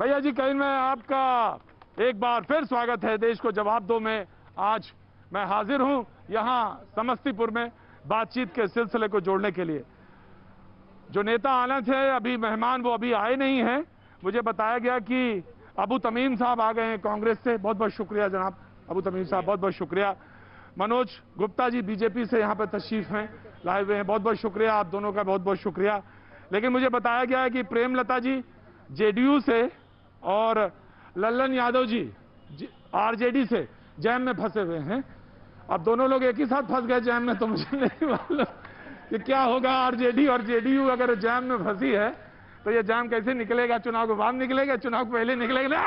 भैया जी कहीं में आपका एक बार फिर स्वागत है देश को जवाब दो में। आज मैं हाजिर हूं यहां समस्तीपुर में बातचीत के सिलसिले को जोड़ने के लिए। जो नेता आना थे अभी मेहमान वो अभी आए नहीं हैं। मुझे बताया गया कि अबू तमीम साहब आ गए हैं कांग्रेस से। बहुत बहुत शुक्रिया जनाब अबू तमीम साहब, बहुत बहुत शुक्रिया। मनोज गुप्ता जी बीजेपी से यहाँ पर तशरीफ हैं, लाए हुए हैं, बहुत बहुत शुक्रिया आप दोनों का, बहुत बहुत शुक्रिया। लेकिन मुझे बताया गया है कि प्रेमलता जी जेडीयू से और लल्लन यादव जी आरजेडी से जैम में फंसे हुए हैं। अब दोनों लोग एक ही साथ फंस गए जैम में, तो मुझे नहीं मालूम कि क्या होगा। आरजेडी और जेडीयू अगर जैम में फंसी है तो ये जैम कैसे निकलेगा? चुनाव के बाद निकलेगा, चुनाव के पहले निकलेगा?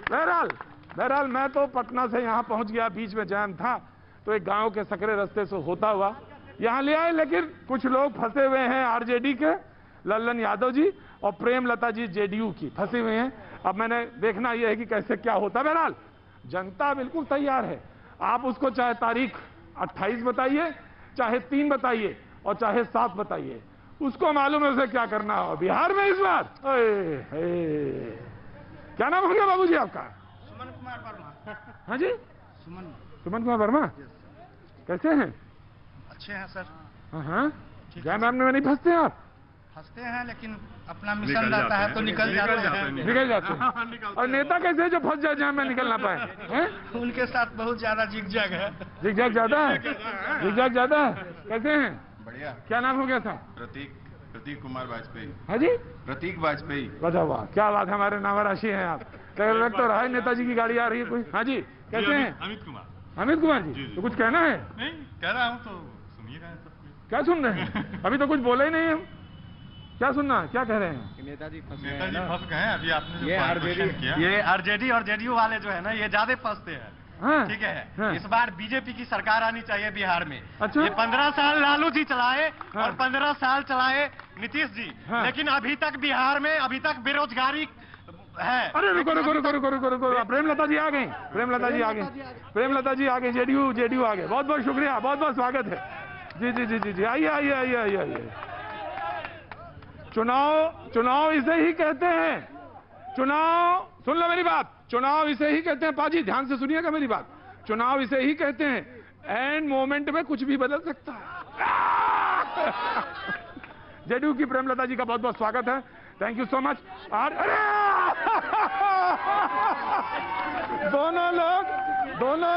बहरहाल मैं तो पटना से यहाँ पहुंच गया, बीच में जैम था तो एक गांव के सकरे रास्ते से होता हुआ यहाँ ले आए। लेकिन कुछ लोग फंसे हुए हैं आरजेडी के, लल्लन यादव जी और प्रेमलता जी जेडीयू की फंसी हुई हैं। अब मैंने देखना यह है कि कैसे क्या होता है। बहरहाल जनता बिल्कुल तैयार है। आप उसको चाहे तारीख 28 बताइए, चाहे 3 बताइए और चाहे 7 बताइए, उसको मालूम है उसे क्या करना हो। बिहार में इस बार क्या नाम हो गया बाबूजी आपका? सुमन कुमार वर्मा। हाँ जी, सुमन कुमार वर्मा। कैसे हैं? अच्छे हैं सर। हाँ, जैम में नहीं फंसते आप? फंसते हैं लेकिन अपना मिशन रहता है तो निकल जाते हैं। और नेता कैसे है जो फंस जाए जैम में निकल ना पाए हैं? उनके साथ बहुत ज्यादा जिगजैग है। जिगजैग ज्यादा है? जिगजैग ज्यादा है। कैसे हैं? बढ़िया। क्या नाम हो गया था? प्रतीक कुमार वाजपेयी। हाँ जी, प्रतीक वाजपेयी। वाह वाह, क्या बात है, हमारे नाम राशि हैं आप। लग तो रहा है नेताजी की गाड़ी आ रही है कोई। हाँ जी, कैसे हैं? अमित कुमार जी। तो कुछ कहना है? नहीं कह रहा हूँ तो सुनिए रहे हैं सब कुछ। क्या सुन रहे हैं? अभी तो कुछ बोले ही नहीं हम। क्या सुनना है, क्या कह रहे हैं? नेताजी फंस गए हैं। अभी आपने जो ये आरजेडी और जेडीयू वाले जो है ना, ये ज्यादा फंसते हैं। हाँ, ठीक है। हाँ। इस बार बीजेपी की सरकार आनी चाहिए बिहार में। अच्छा। ये 15 साल लालू जी चलाए हाँ। और 15 साल चलाए नीतीश जी। हाँ। लेकिन अभी तक बिहार में बेरोजगारी है। अरे रुको, प्रेमलता जी आ गई। प्रेमलता जी आ गई। जेडीयू आ गए। बहुत बहुत शुक्रिया, बहुत बहुत स्वागत है। जी आइए। चुनाव इसे ही कहते हैं। चुनाव, सुन लो मेरी बात, चुनाव इसे ही कहते हैं। पाजी ध्यान से सुनिएगा मेरी बात। चुनाव इसे ही कहते हैं, एंड मोमेंट में कुछ भी बदल सकता है। जेडीयू की प्रेमलता जी का बहुत बहुत स्वागत है। Thank you so much. और दोनों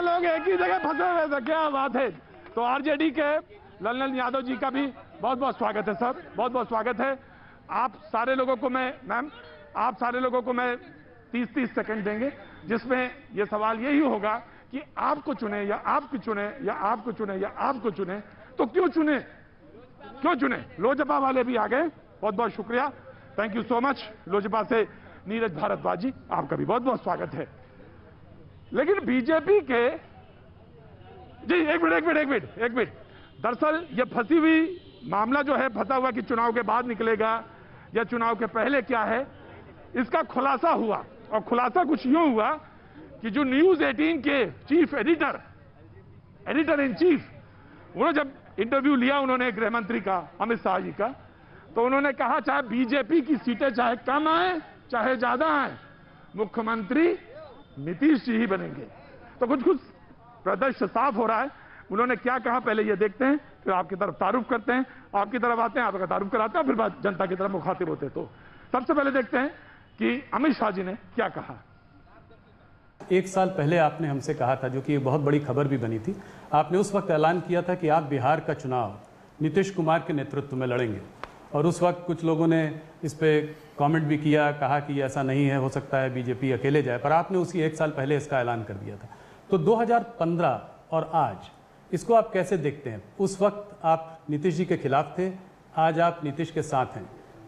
लोग एक ही जगह फंसे हुए थे, क्या बात है। तो आरजेडी के लल्लन यादव जी का भी बहुत बहुत स्वागत है सर, बहुत बहुत स्वागत है। आप सारे लोगों को मैं 30 सेकंड देंगे, जिसमें यह सवाल यही होगा कि आपको चुने या आपको चुने या आपको चुने या आपको चुने, तो क्यों चुने? लोजपा वाले भी आ गए, बहुत बहुत शुक्रिया, thank you so much. Lojpa से नीरज भारद्वाज जी, आपका भी बहुत बहुत स्वागत है। लेकिन बीजेपी के जी एक मिनट। दरअसल ये फंसी हुई मामला जो है, फंसा हुआ कि चुनाव के बाद निकलेगा या चुनाव के पहले क्या है, इसका खुलासा हुआ। और खुलासा कुछ यूं हुआ कि जो न्यूज 18 के चीफ एडिटर इन चीफ, उन्होंने जब इंटरव्यू लिया उन्होंने गृह मंत्री का, अमित शाह जी का, तो उन्होंने कहा चाहे बीजेपी की सीटें चाहे कम आए चाहे ज्यादा आए, मुख्यमंत्री नीतीश जी ही बनेंगे। तो कुछ प्रदर्शन साफ हो रहा है। उन्होंने क्या कहा पहले ये देखते हैं, फिर आपकी तरफ तारुफ करते हैं, आपकी तरफ आते हैं, आपका तारुफ कराते हैं, फिर बात जनता की तरफ मुखातिब होते हैं। तो सबसे पहले देखते हैं कि अमित शाह जी ने क्या कहा। 1 साल पहले आपने हमसे कहा था, जो कि एक बहुत बड़ी खबर भी बनी थी, आपने उस वक्त ऐलान किया था कि आप बिहार का चुनाव नीतीश कुमार के नेतृत्व में लड़ेंगे। और उस वक्त कुछ लोगों ने इस पर कमेंट भी किया, कहा कि ऐसा नहीं है, हो सकता है बीजेपी अकेले जाए, पर आपने उसी 1 साल पहले इसका ऐलान कर दिया था। तो 2015 और आज इसको आप कैसे देखते हैं? उस वक्त आप नीतीश जी के खिलाफ थे, आज आप नीतीश के साथ हैं,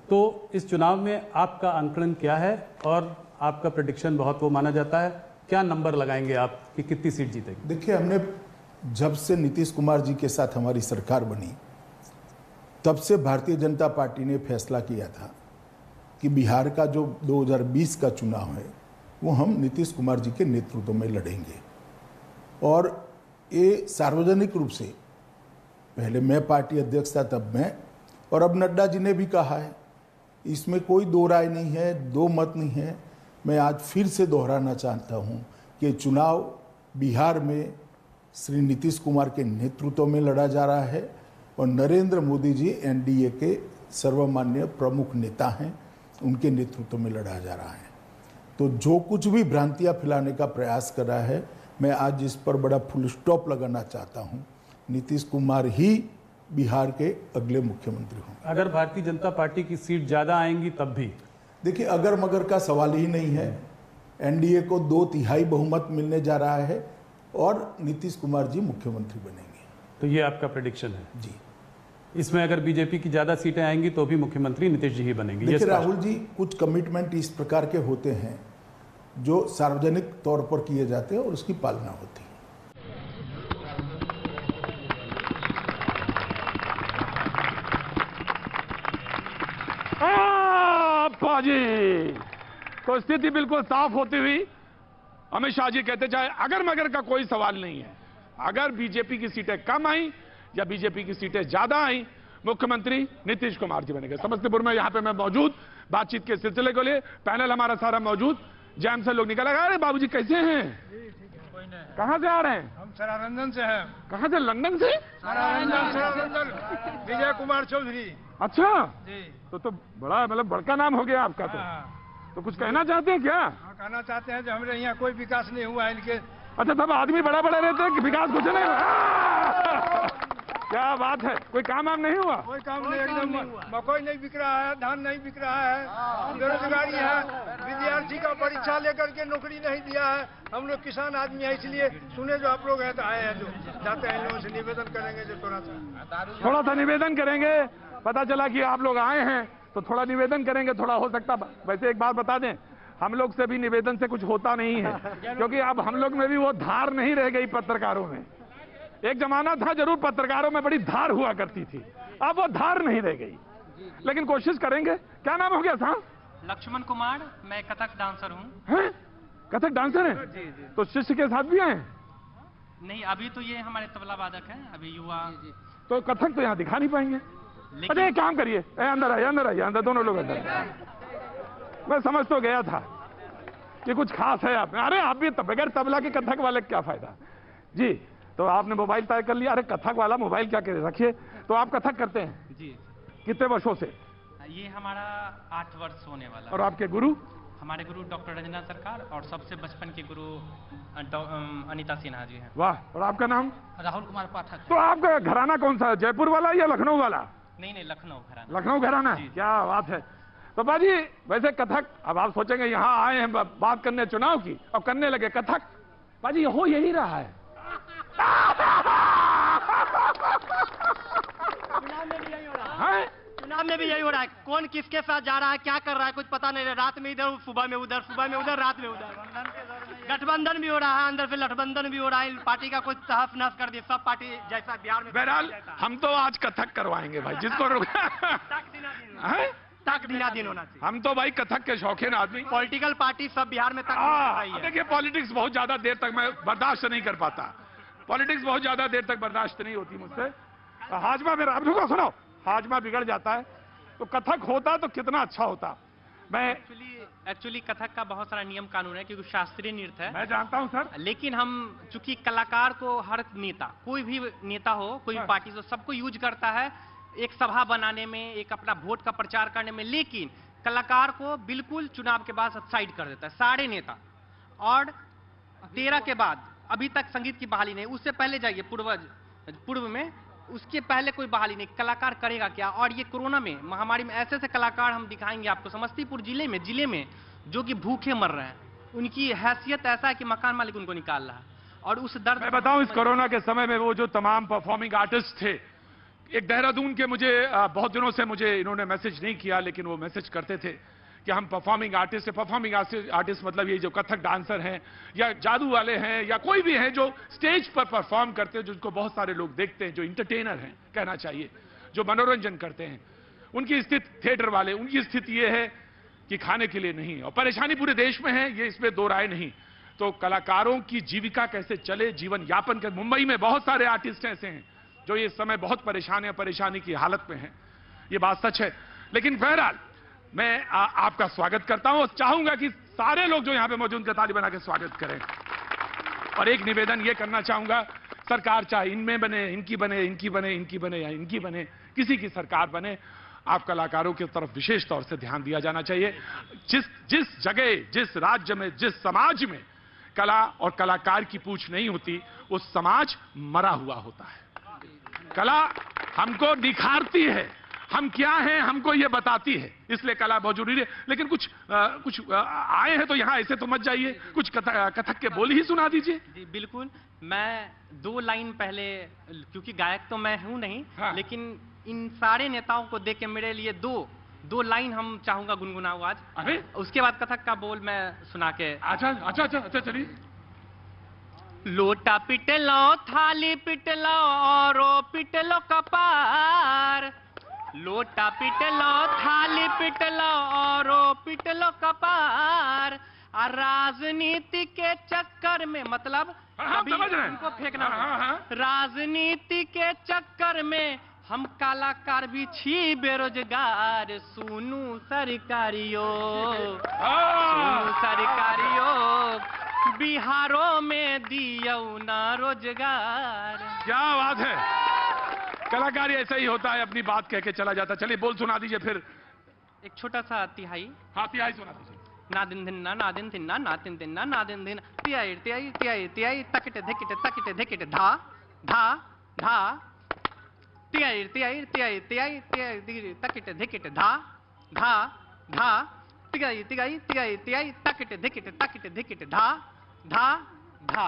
तो इस चुनाव में आपका आंकलन क्या है? और आपका प्रेडिक्शन बहुत वो माना जाता है, क्या नंबर लगाएंगे आप कि कितनी सीट जीतेगी? देखिए, हमने जब से नीतीश कुमार जी के साथ हमारी सरकार बनी, तब से भारतीय जनता पार्टी ने फैसला किया था कि बिहार का जो 2020 का चुनाव है वो हम नीतीश कुमार जी के नेतृत्व में लड़ेंगे। और ये सार्वजनिक रूप से, पहले मैं पार्टी अध्यक्ष था तब मैं, और अब नड्डा जी ने भी कहा है इसमें कोई दो राय नहीं है, दो मत नहीं है। मैं आज फिर से दोहराना चाहता हूं कि चुनाव बिहार में श्री नीतीश कुमार के नेतृत्व में लड़ा जा रहा है और नरेंद्र मोदी जी एनडीए के सर्वमान्य प्रमुख नेता हैं, उनके नेतृत्व में लड़ा जा रहा है। तो जो कुछ भी भ्रांतियां फैलाने का प्रयास कर रहा है, मैं आज इस पर बड़ा फुल स्टॉप लगाना चाहता हूं। नीतीश कुमार ही बिहार के अगले मुख्यमंत्री होंगे। अगर भारतीय जनता पार्टी की सीट ज्यादा आएंगी तब भी? देखिए, अगर मगर का सवाल ही नहीं है। एनडीए को 2/3 बहुमत मिलने जा रहा है और नीतीश कुमार जी मुख्यमंत्री बनेंगे। तो ये आपका प्रेडिक्शन है? जी। इसमें अगर बीजेपी की ज्यादा सीटें आएंगी तो भी मुख्यमंत्री नीतीश जी ही बनेंगे? देखिए राहुल जी, कुछ कमिटमेंट इस प्रकार के होते हैं जो सार्वजनिक तौर पर किए जाते हैं और उसकी पालना होती है। जी तो स्थिति बिल्कुल साफ होती हुई अमित शाह जी कहते चाहे अगर मगर का कोई सवाल नहीं है। अगर बीजेपी की सीटें कम आई या बीजेपी की सीटें ज्यादा आई, मुख्यमंत्री नीतीश कुमार जी बनेंगे। समस्तीपुर में यहां पे मैं मौजूद, बातचीत के सिलसिले के लिए पैनल हमारा सारा मौजूद। जैम से लोग निकल गए। अरे बाबूजी कैसे हैं? कहां से आ रहे हैं? हम सरारंजन से हैं। कहां से? लंदन से? सरारंजन विजय कुमार चौधरी। अच्छा जी। तो बड़ा मतलब बड़का नाम हो गया आपका। तो कुछ कहना चाहते हैं क्या? हाँ, कहना चाहते हैं जो हमारे यहाँ कोई विकास नहीं हुआ है इनके। अच्छा, तब आदमी बड़ा बड़ा रहते हैं कि विकास कुछ नहीं हुआ। क्या बात है, कोई काम वाम नहीं हुआ? कोई काम नहीं, एकदम मकई नहीं बिक रहा है, धान नहीं बिक रहा है, बेरोजगारी है, विद्यार्थी का परीक्षा लेकर के नौकरी नहीं दिया है। हम लोग किसान आदमी है, इसलिए सुने जो आप लोग हैं तो आए हैं, जो जाते हैं लोगों से निवेदन करेंगे जो थोड़ा सा निवेदन करेंगे। पता चला कि आप लोग आए हैं तो थोड़ा निवेदन करेंगे, थोड़ा हो सकता। वैसे एक बात बता दें, हम लोग से भी निवेदन से कुछ होता नहीं है, क्योंकि अब हम लोग में भी वो धार नहीं रह गई पत्रकारों में। एक जमाना था जरूर पत्रकारों में बड़ी धार हुआ करती थी, अब वो धार नहीं रह गई, लेकिन कोशिश करेंगे। क्या नाम हो गया साहब? लक्ष्मण कुमार, मैं कथक डांसर हूँ। हैं? कथक डांसर हैं? तो शिष्य के साथ भी आए? नहीं, अभी तो ये हमारे तबला वादक हैं, अभी युवा। तो कथक तो यहाँ दिखा नहीं पाएंगे। अरे काम करिए, अंदर आइए, अंदर आइए, अंदर दोनों लोग अंदर। मैं समझ तो गया था कि कुछ खास है आप में। अरे आप भी बगैर तबला के कथक वाले क्या फायदा जी। तो आपने मोबाइल तय कर लिया। अरे कथक वाला मोबाइल क्या करे, रखिए। तो आप कथक करते हैं जी? कितने वर्षों से? ये हमारा 8 वर्ष होने वाला। और आपके गुरु? हमारे गुरु डॉक्टर रंजना सरकार और सबसे बचपन के गुरु अनीता सिन्हा जी हैं। वाह। और आपका नाम? राहुल कुमार पाठक। तो आपका घराना कौन सा है, जयपुर वाला या लखनऊ वाला? नहीं, लखनऊ घराना। लखनऊ घराना। क्या बात है। तो बाजी वैसे कथक, अब आप सोचेंगे यहाँ आए हैं बात करने चुनाव की और करने लगे कथक। बाजी हो यही रहा है। चुनाव में भी यही हो रहा है। कौन किसके साथ जा रहा है, क्या कर रहा है, कुछ पता नहीं। रात में इधर, सुबह में उधर, सुबह में उधर, रात में उधर। गठबंधन भी हो रहा है, अंदर से लठबंधन भी हो रहा है। पार्टी का कुछ तहस नहस कर दिया, सब पार्टी जैसा बिहार में। बहरहाल हम तो आज कथक करवाएंगे भाई, जिसको तक दिना दिन होना चाहिए। हम तो भाई कथक के शौकीन आदमी। पॉलिटिकल पार्टी सब बिहार में तक। देखिए पॉलिटिक्स बहुत ज्यादा देर तक मैं बर्दाश्त नहीं कर पाता। पॉलिटिक्स बहुत ज्यादा देर तक बर्दाश्त नहीं होती मुझसे। हाजमा मेरा, आप लोगों को सुनो, हाजमा बिगड़ जाता है। तो कथक होता तो कितना अच्छा होता। मैं एक्चुअली कथक का बहुत सारा नियम कानून है, क्योंकि शास्त्रीय नृत्य है। मैं जानता हूं सर, लेकिन हम चूंकि कलाकार को हर नेता, कोई भी नेता हो, कोई भी पार्टी हो, सबको यूज करता है एक सभा बनाने में, एक अपना वोट का प्रचार करने में। लेकिन कलाकार को बिल्कुल चुनाव के बाद साइड कर देता है सारे नेता। और 13 के बाद अभी तक संगीत की बहाली नहीं। उससे पहले जाइए पूर्व में, उसके पहले कोई बहाली नहीं। कलाकार करेगा क्या? और ये कोरोना में, महामारी में ऐसे ऐसे कलाकार हम दिखाएंगे आपको समस्तीपुर जिले में जो कि भूखे मर रहे हैं। उनकी हैसियत ऐसा है कि मकान मालिक उनको निकाल रहा है। और उस दर्द, मैं बताऊं, इस कोरोना के समय में वो जो तमाम परफॉर्मिंग आर्टिस्ट थे, एक देहरादून के, मुझे बहुत दिनों से मुझे इन्होंने मैसेज नहीं किया, लेकिन वो मैसेज करते थे कि हम परफॉर्मिंग आर्टिस्ट है। परफॉर्मिंग आर्टिस्ट मतलब ये जो कथक डांसर हैं या जादू वाले हैं या कोई भी हैं जो स्टेज पर परफॉर्म करते हैं, जिनको बहुत सारे लोग देखते हैं, जो इंटरटेनर हैं कहना चाहिए, जो मनोरंजन करते हैं, उनकी स्थिति, थिएटर वाले, उनकी स्थिति ये है कि खाने के लिए नहीं। और परेशानी पूरे देश में है, ये इसमें दो राय नहीं। तो कलाकारों की जीविका कैसे चले, जीवन यापन कर। मुंबई में बहुत सारे आर्टिस्ट ऐसे हैं जो ये समय बहुत परेशान है, परेशानी की हालत में हैं, ये बात सच है। लेकिन बहरहाल मैं आपका स्वागत करता हूं और चाहूंगा कि सारे लोग जो यहां पे मौजूद हैं ताली बना के स्वागत करें। और एक निवेदन ये करना चाहूंगा, सरकार चाहे इनमें बने, इनकी बने, इनकी बने, इनकी बने या इनकी बने, किसी की सरकार बने, आप कलाकारों की तरफ विशेष तौर से ध्यान दिया जाना चाहिए। जिस जगह, जिस राज्य में, जिस समाज में कला और कलाकार की पूछ नहीं होती, उस समाज मरा हुआ होता है। कला हमको निखारती है, हम क्या हैं हमको ये बताती है, इसलिए कला बहुत जरूरी है। लेकिन कुछ आए हैं तो यहाँ ऐसे तो मत जाइए, कुछ कथक के बोल ही सुना दीजिए। जी बिल्कुल, मैं 2 लाइन पहले, क्योंकि गायक तो मैं हूं नहीं, हाँ। लेकिन इन सारे नेताओं को देख के मेरे लिए दो लाइन हम चाहूंगा गुनगुनाओ आज। अरे उसके बाद कथक का बोल मैं सुना के। अच्छा चलिए। लोटा पिटलो, थाली पिटलो और पिटलो कपार, लोटा पिटलो, थाली पिटलो और पिटलो कपार, और राजनीति के चक्कर में, मतलब समझ रहे हैं, उनको फेंकना, हाँ। राजनीति के चक्कर में हम कलाकार भी छी बेरोजगार। सुनू सरकारियों, सुनू सरकारियों, बिहारों में दियो ना रोजगार। क्या बात है, कलाकार ऐसा ही होता है, अपनी बात कह के चला जाता। चलिए बोल सुना दीजिए फिर। एक छोटा सा तिहाई। हाँ, तिहाई सुना दीजिए। ना दिन धिन्ना, ना दिन थिन्ना, ना दिन दिन्ना, ना दिन दिन, तिहाई तिहाई तिहाई तिहाई, तकटे धिकटे तकटे धिकटे, धा धा धा, तिहाई तिहाई तिहाई तिहाई तिहाई, तकटे धिकटे, धा धा धा, तिहाई तिहाई तिहाई तिहाई, तकटे धिकटे तकटे धिकटे, धा धा धा।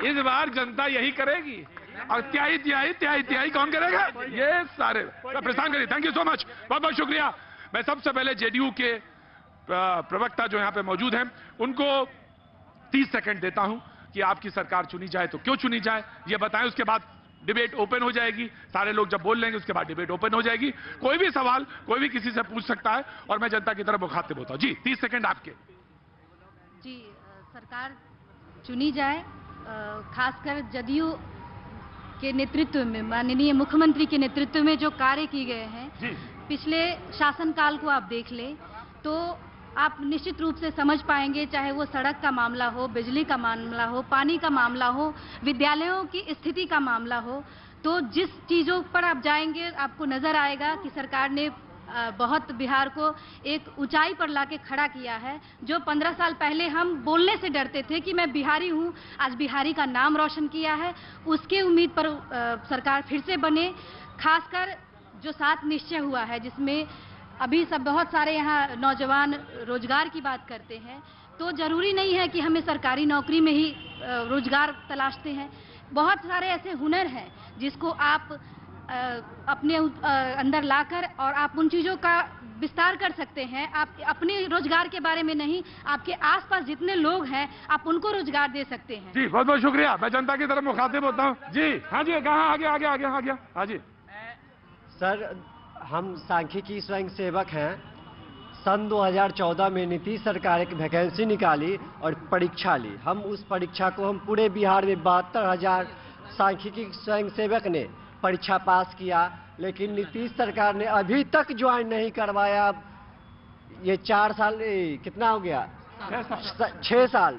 इस बार जनता यही करेगी। और तिहाई तिहाई तिहाई तिहाई कौन करेगा? ये सारे प्रस्थान करिए। थैंक यू सो मच, बहुत बहुत शुक्रिया। मैं सबसे पहले जेडीयू के प्रवक्ता जो यहाँ पे मौजूद हैं उनको 30 सेकंड देता हूं कि आपकी सरकार चुनी जाए तो क्यों चुनी जाए ये बताएं। उसके बाद डिबेट ओपन हो जाएगी, सारे लोग जब बोल लेंगे उसके बाद डिबेट ओपन हो जाएगी। कोई भी सवाल कोई भी किसी से पूछ सकता है और मैं जनता की तरफ मुखातिब होता हूं। जी 30 सेकंड आपके। जी, सरकार चुनी जाए, खासकर जदयू के नेतृत्व में, माननीय मुख्यमंत्री के नेतृत्व में जो कार्य किए गए हैं, पिछले शासनकाल को आप देख ले तो आप निश्चित रूप से समझ पाएंगे, चाहे वो सड़क का मामला हो, बिजली का मामला हो, पानी का मामला हो, विद्यालयों की स्थिति का मामला हो, तो जिस चीज़ों पर आप जाएंगे आपको नज़र आएगा कि सरकार ने बहुत बिहार को एक ऊंचाई पर लाके खड़ा किया है। जो 15 साल पहले हम बोलने से डरते थे कि मैं बिहारी हूं, आज बिहारी का नाम रोशन किया है। उसके उम्मीद पर सरकार फिर से बने। खासकर जो 7 निश्चय हुआ है, जिसमें अभी सब बहुत सारे यहाँ नौजवान रोजगार की बात करते हैं, तो जरूरी नहीं है कि हमें सरकारी नौकरी में ही रोजगार तलाशते हैं। बहुत सारे ऐसे हुनर हैं जिसको आप अपने अंदर लाकर और आप उन चीज़ों का विस्तार कर सकते हैं। आप अपने रोजगार के बारे में नहीं, आपके आसपास जितने लोग हैं आप उनको रोजगार दे सकते हैं। जी बहुत बहुत शुक्रिया। मैं जनता की तरफ मुखातिब होता हूँ। जी हाँ जी, कहाँ आगे आगे आगे आगे हाँ जी। सर, हम सांख्यिकी स्वयं सेवक हैं। सन 2014 में नीतीश सरकार एक वैकेंसी निकाली और परीक्षा ली। हम उस परीक्षा को हम पूरे बिहार में 72,000 सांख्यिकी स्वयं सेवक ने परीक्षा पास किया, लेकिन नीतीश सरकार ने अभी तक ज्वाइन नहीं करवाया। ये 4 साल, कितना हो गया, 6 साल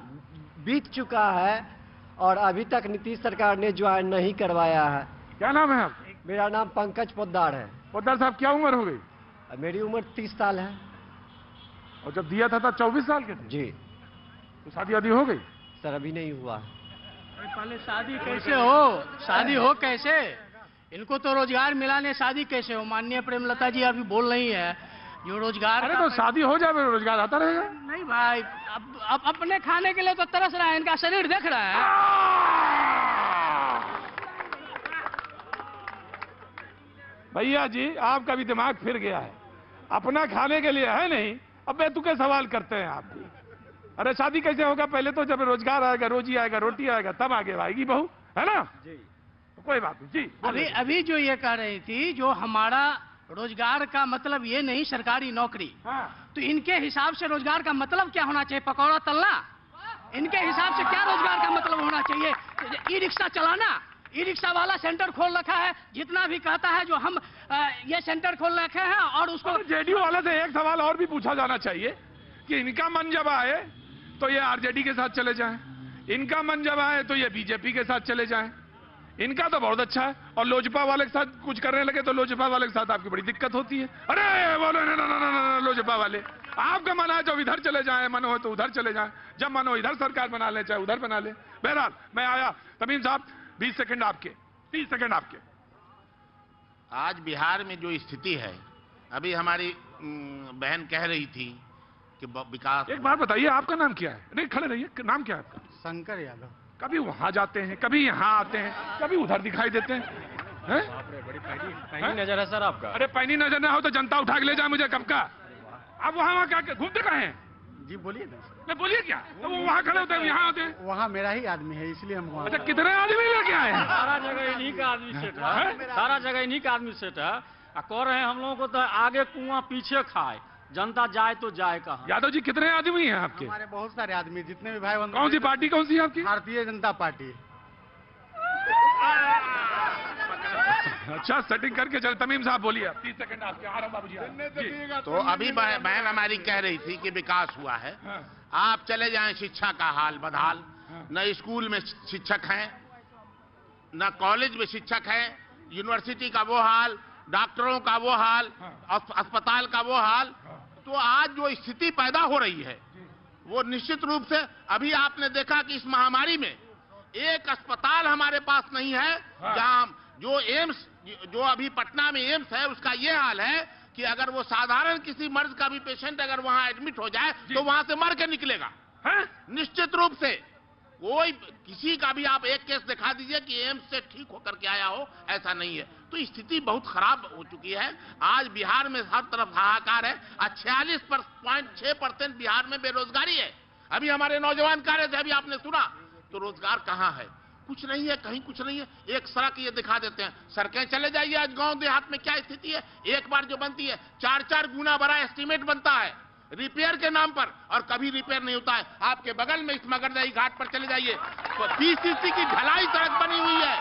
बीत चुका है और अभी तक नीतीश सरकार ने ज्वाइन नहीं करवाया है। क्या नाम है आप? मेरा नाम पंकज पोद्दार है। पोद्दार साहब, क्या उम्र हो गई? मेरी उम्र 30 साल है। और जब दिया था 24 साल के थे? जी। तो शादी वादी हो गई? सर अभी नहीं हुआ। पहले शादी कैसे हो, शादी हो कैसे? इनको तो रोजगार मिला नहीं, शादी कैसे हो? माननीय प्रेमलता जी अभी बोल रही है जो रोजगार। अरे तो शादी हो जाए, रोजगार आता रहेगा। नहीं भाई, अब अपने खाने के लिए तो तरस रहा है, इनका शरीर देख रहा है। भैया जी, आपका भी दिमाग फिर गया है। अपना खाने के लिए है नहीं, अब बेतुके सवाल करते हैं आप भी। अरे शादी कैसे होगा? पहले तो जब रोजगार आएगा, रोजी आएगा, रोटी आएगा, तब आगे आएगी बहू, है ना जी। तो कोई बात नहीं जी। अभी जो ये कह रही थी, जो हमारा रोजगार का मतलब ये नहीं सरकारी नौकरी, तो इनके हिसाब से रोजगार का मतलब क्या होना चाहिए? पकौड़ा तलना? इनके हिसाब से क्या रोजगार का मतलब होना चाहिए? ई रिक्शा चलाना? ई रिक्शा वाला सेंटर खोल रखा है, जितना भी कहता है जो हम ये सेंटर खोल रखे हैं और उसको जेडीयू वाले से एक सवाल और भी पूछा जाना चाहिए कि इनका मन जब आए तो ये आरजेडी के साथ चले जाएं, इनका मन जब आए तो ये बीजेपी के साथ चले जाएं। इनका तो बहुत अच्छा है और लोजपा वाले के साथ कुछ करने लगे तो लोजपा वाले के साथ आपकी बड़ी दिक्कत होती है। अरे बोलो ना लोजपा वाले, आपका मन आए तो इधर चले जाएं, मन हो तो उधर चले जाएं, जब मन हो इधर सरकार बना ले चाहे उधर बना ले। बहरहाल मैं आया, तमीम साहब 20 सेकंड आपके, 30 सेकंड आपके। आज बिहार में जो स्थिति है, अभी हमारी बहन कह रही थी कि विकास। एक बात बताइए, आपका नाम क्या है? नहीं खड़े रहिए, नाम क्या है आपका? शंकर यादव। कभी वहां जाते हैं, कभी यहाँ आते हैं, कभी उधर दिखाई देते हैं, पैनी नजर है सर आपका। अरे पैनी नजर ना हो तो जनता उठा के ले जाए मुझे कब का। आप वहाँ क्या घूमते कहाँ हैं? जी बोलिए मैं बोलिए क्या, तो वो वहाँ खड़े होते हैं, यहाँ आते हैं। वहाँ मेरा ही आदमी है इसलिए हम वहाँ। अच्छा कितने आदमी लेके आए हैं? सारा जगह इन्हीं का आदमी सेट है, सारा जगह इन्हीं का आदमी सेट है। कह रहे हैं हम लोगों को तो आगे कुआं पीछे खाए, जनता जाए तो जाए कहाँ। यादव जी कितने आदमी हैं आपके? हमारे बहुत सारे आदमी, जितने भी भाई बंधु। कौन सी पार्टी कौन सी है आपकी? भारतीय जनता पार्टी। अच्छा सेटिंग करके चल। तमीम साहब बोलिए, 30 सेकंड आपके। आ रहा बाबूजी। तो अभी बहन हमारी कह रही थी कि विकास हुआ है। आप चले जाएं, शिक्षा का हाल बदहाल, न स्कूल में शिक्षक हैं, न कॉलेज में शिक्षक हैं, यूनिवर्सिटी का वो हाल, डॉक्टरों का वो हाल, अस्पताल का वो हाल। तो आज जो स्थिति पैदा हो रही है वो निश्चित रूप से, अभी आपने देखा कि इस महामारी में एक अस्पताल हमारे पास नहीं है जहां जो एम्स, जो अभी पटना में एम्स है, उसका ये हाल है कि अगर वो साधारण किसी मर्ज का भी पेशेंट अगर वहां एडमिट हो जाए तो वहां से मर के निकलेगा। निश्चित रूप से कोई किसी का भी आप एक केस दिखा दीजिए कि एम्स से ठीक होकर के आया हो, ऐसा नहीं है। तो स्थिति बहुत खराब हो चुकी है। आज बिहार में हर तरफ हाहाकार है। 46.6% बिहार में बेरोजगारी है। अभी हमारे नौजवान कह रहे थे, अभी आपने सुना, तो रोजगार कहाँ है? कुछ नहीं है, कहीं कुछ नहीं है। एक सड़क ये दिखा देते हैं, सड़कें चले जाइए आज गांव देहात में क्या स्थिति है। एक बार जो बनती है 4-4 गुना बड़ा एस्टीमेट बनता है रिपेयर के नाम पर, और कभी रिपेयर नहीं होता है। आपके बगल में इस मगरदही घाट पर चले जाइए, तो पीसीसी की ढलाई सड़क बनी हुई है।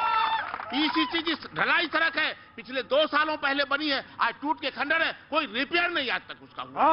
पीसीसी की ढलाई सड़क है, पिछले 2 सालों पहले बनी है, आज टूट के खंडर है, कोई रिपेयर नहीं आज तक उसका हुआ।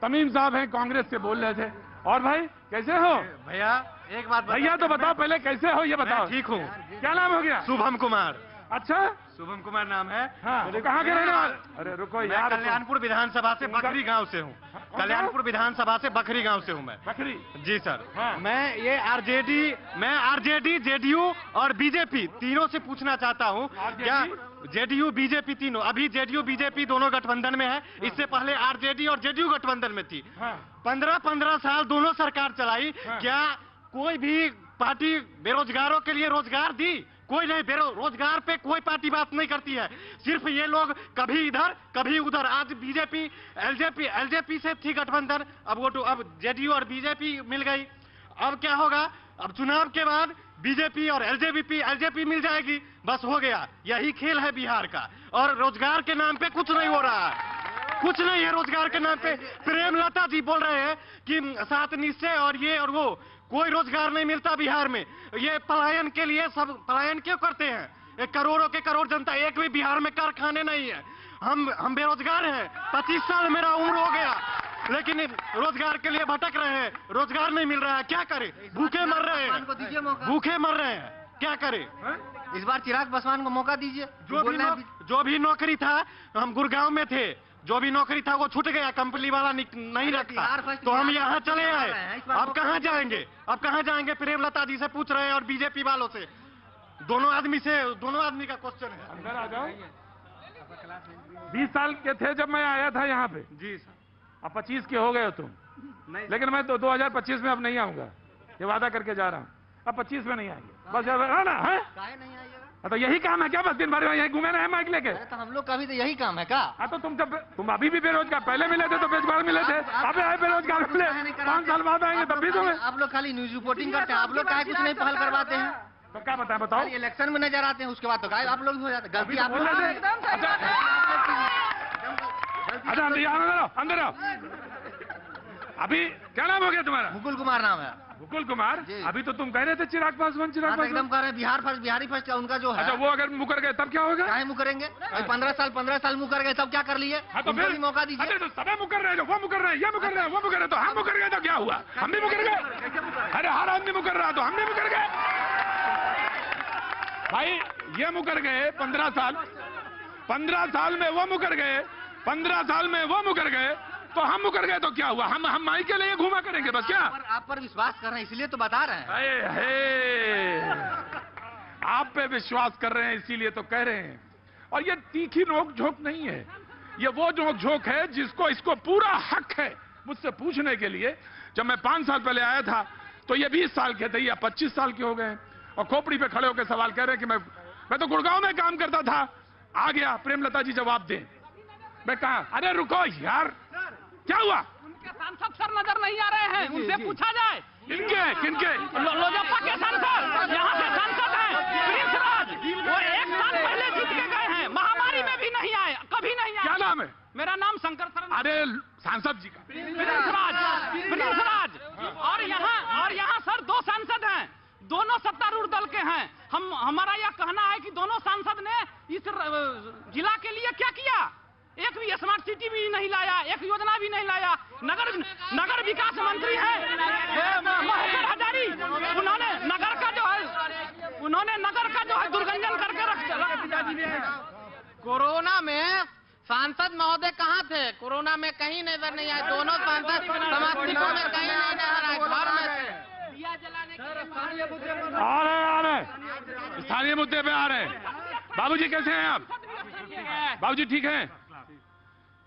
तमीम साहब हैं, कांग्रेस से बोल रहे थे। और भाई कैसे हो? भैया एक बात भैया तो बताओ पहले कैसे हो ये बताओ। ठीक हूँ। क्या नाम हो गया? शुभम कुमार। अच्छा शुभम कुमार नाम है। हाँ, तो कहाँ के रहने वाले? अरे रुको यार, कल्याणपुर विधानसभा से बखरी गांव से हूँ। कल्याणपुर विधानसभा से बखरी गांव से हूँ मैं। बखरी? जी सर। हाँ। मैं ये आरजेडी जेडीयू और बीजेपी तीनों से पूछना चाहता हूँ, क्या जेडीयू बीजेपी तीनों, अभी जेडीयू बीजेपी दोनों गठबंधन में है, इससे पहले आरजेडी और जेडीयू गठबंधन में थी। 15-15 साल दोनों सरकार चलाई, क्या कोई भी पार्टी बेरोजगारों के लिए रोजगार दी? कोई नहीं। बेरोजगार पे कोई पार्टी बात नहीं करती है। सिर्फ ये लोग कभी इधर कभी उधर। आज बीजेपी एलजेपी से थी गठबंधन, अब जेडीयू और बीजेपी मिल गई। अब क्या होगा? अब चुनाव के बाद बीजेपी और एलजेपी मिल जाएगी, बस हो गया। यही खेल है बिहार का। और रोजगार के नाम पे कुछ नहीं हो रहा है, कुछ नहीं है रोजगार के नाम पे। प्रेमलता जी बोल रहे हैं कि 7 निश्चय और ये और वो, कोई रोजगार नहीं मिलता बिहार में। ये पलायन के लिए सब पलायन क्यों करते हैं? एक करोड़ों के करोड़ जनता, एक भी बिहार में कारखाने नहीं है। हम बेरोजगार हैं। 25 साल मेरा उम्र हो गया, लेकिन रोजगार के लिए भटक रहे हैं, रोजगार नहीं मिल रहा है। क्या करें? भूखे मर रहे हैं, भूखे मर रहे हैं, क्या करें? इस बार चिराग पासवान को मौका दीजिए। जो भी नौकरी था, हम गुड़गांव में थे, जो भी नौकरी था वो छूट गया, कंपनी वाला नहीं रखता, तो हम यहाँ चले आए। अब कहाँ जाएंगे? अब कहाँ जाएंगे? प्रेमलता जी से पूछ रहे हैं और बीजेपी वालों से, दोनों आदमी का क्वेश्चन है। अंदर आ जाओ। 20 साल के थे जब मैं आया था यहाँ पे। जी सर। अब 25 के हो गए हो तुम। नहीं, लेकिन मैं 2025 में अब नहीं आऊंगा, ये वादा करके जा रहा हूँ। अब 25 में नहीं आएंगे, बस ना है। नहीं आइएगा तो यही काम है क्या? बस दिन भर यही घूमे रहे माइक लेके? तो हम लोग का भी तो यही काम है क्या? हाँ, तो तुम अभी भी बेरोजगार, पहले मिले थे तो बेरोजगार मिले थे, अब आए बेरोजगार मिले, 5 साल बाद आएंगे तब भी तुम्हें। आप लोग खाली न्यूज रिपोर्टिंग करते हैं, आप लोग काहे कुछ नहीं पहल करवाते हैं? तो क्या बताओ? इलेक्शन में नजर आते हैं, उसके बाद तो गायब आप लोग हो जाते हैं। गलती आप लोग। अच्छा अंदर आओ। अभी क्या नाम हो गया तुम्हारा? मुकुल कुमार नाम है। मुकुल कुमार, अभी तो तुम कह रहे थे चिराग पासवान, चिराग पासवान एकदम कह रहे हैं बिहार फर्स्ट, बिहारी फर्स्ट उनका जो है। अच्छा, वो अगर मुकर गए तब क्या होगा? क्या मुकरेंगे? 15 साल मुकर गए तब क्या कर लिए? तो फिर भी मौका दीजिए। अरे तो सब मुकर रहे हैं, वो मुकर रहे हैं, ये मुकर रहे हैं, वो मुकर रहे हैं, तो हम मुकर गए तो क्या हुआ? हम भी मुकर गए। अरे हर आदमी मुकर रहा तो हम भी मुकर गए। भाई ये मुकर गए 15 साल में वो मुकर गए, 15 साल में वो मुकर गए, तो हम मुकर गए तो क्या हुआ? हम माई के लिए घूमा करेंगे बस क्या? आप पर विश्वास कर रहे हैं इसलिए तो बता रहे हैं। आप पे विश्वास कर रहे हैं इसीलिए तो कह रहे हैं। और ये तीखी नोक झोंक नहीं है, ये वो नोक झोंक है जिसको इसको पूरा हक है मुझसे पूछने के लिए। जब मैं 5 साल पहले आया था तो ये 20 साल के थे या 25 साल के हो गए, और खोपड़ी पे खड़े होकर सवाल कह रहे हैं कि मैं तो गुड़गांव में काम करता था। आ गया प्रेमलता जी जवाब दें। मैं कहा अरे रुको यार, क्या हुआ? उनके सांसद सर नजर नहीं आ रहे हैं, उनसे पूछा जाए। किनके? लोजपा के सांसद, यहाँ से सांसद हैं प्रिंस राज, वो 1 साल पहले जीत के गए हैं, महामारी में भी नहीं आए, कभी नहीं आए। क्या नाम है? मेरा नाम शंकर सर। अरे सांसद जी का प्रिंस राज। और यहाँ सर 2 सांसद हैं, दोनों सत्तारूढ़ दल के हैं। हमारा यह कहना है कि दोनों सांसद ने इस जिला के लिए क्या किया? एक भी स्मार्ट सिटी भी नहीं लाया, एक योजना भी नहीं लाया। नगर विकास मंत्री है महेश्वर हजारी, उन्होंने नगर का जो है दुर्गंजन करके रख। कोरोना में सांसद महोदय कहाँ थे? कोरोना में कहीं नजर नहीं आए। दोनों सांसद समस्तीपुर में कहीं नहीं नजर आए, घर में थे। आ रहे स्थानीय मुद्दे पे आ रहे हैं। बाबूजी कैसे हैं आप? बाबूजी ठीक हैं?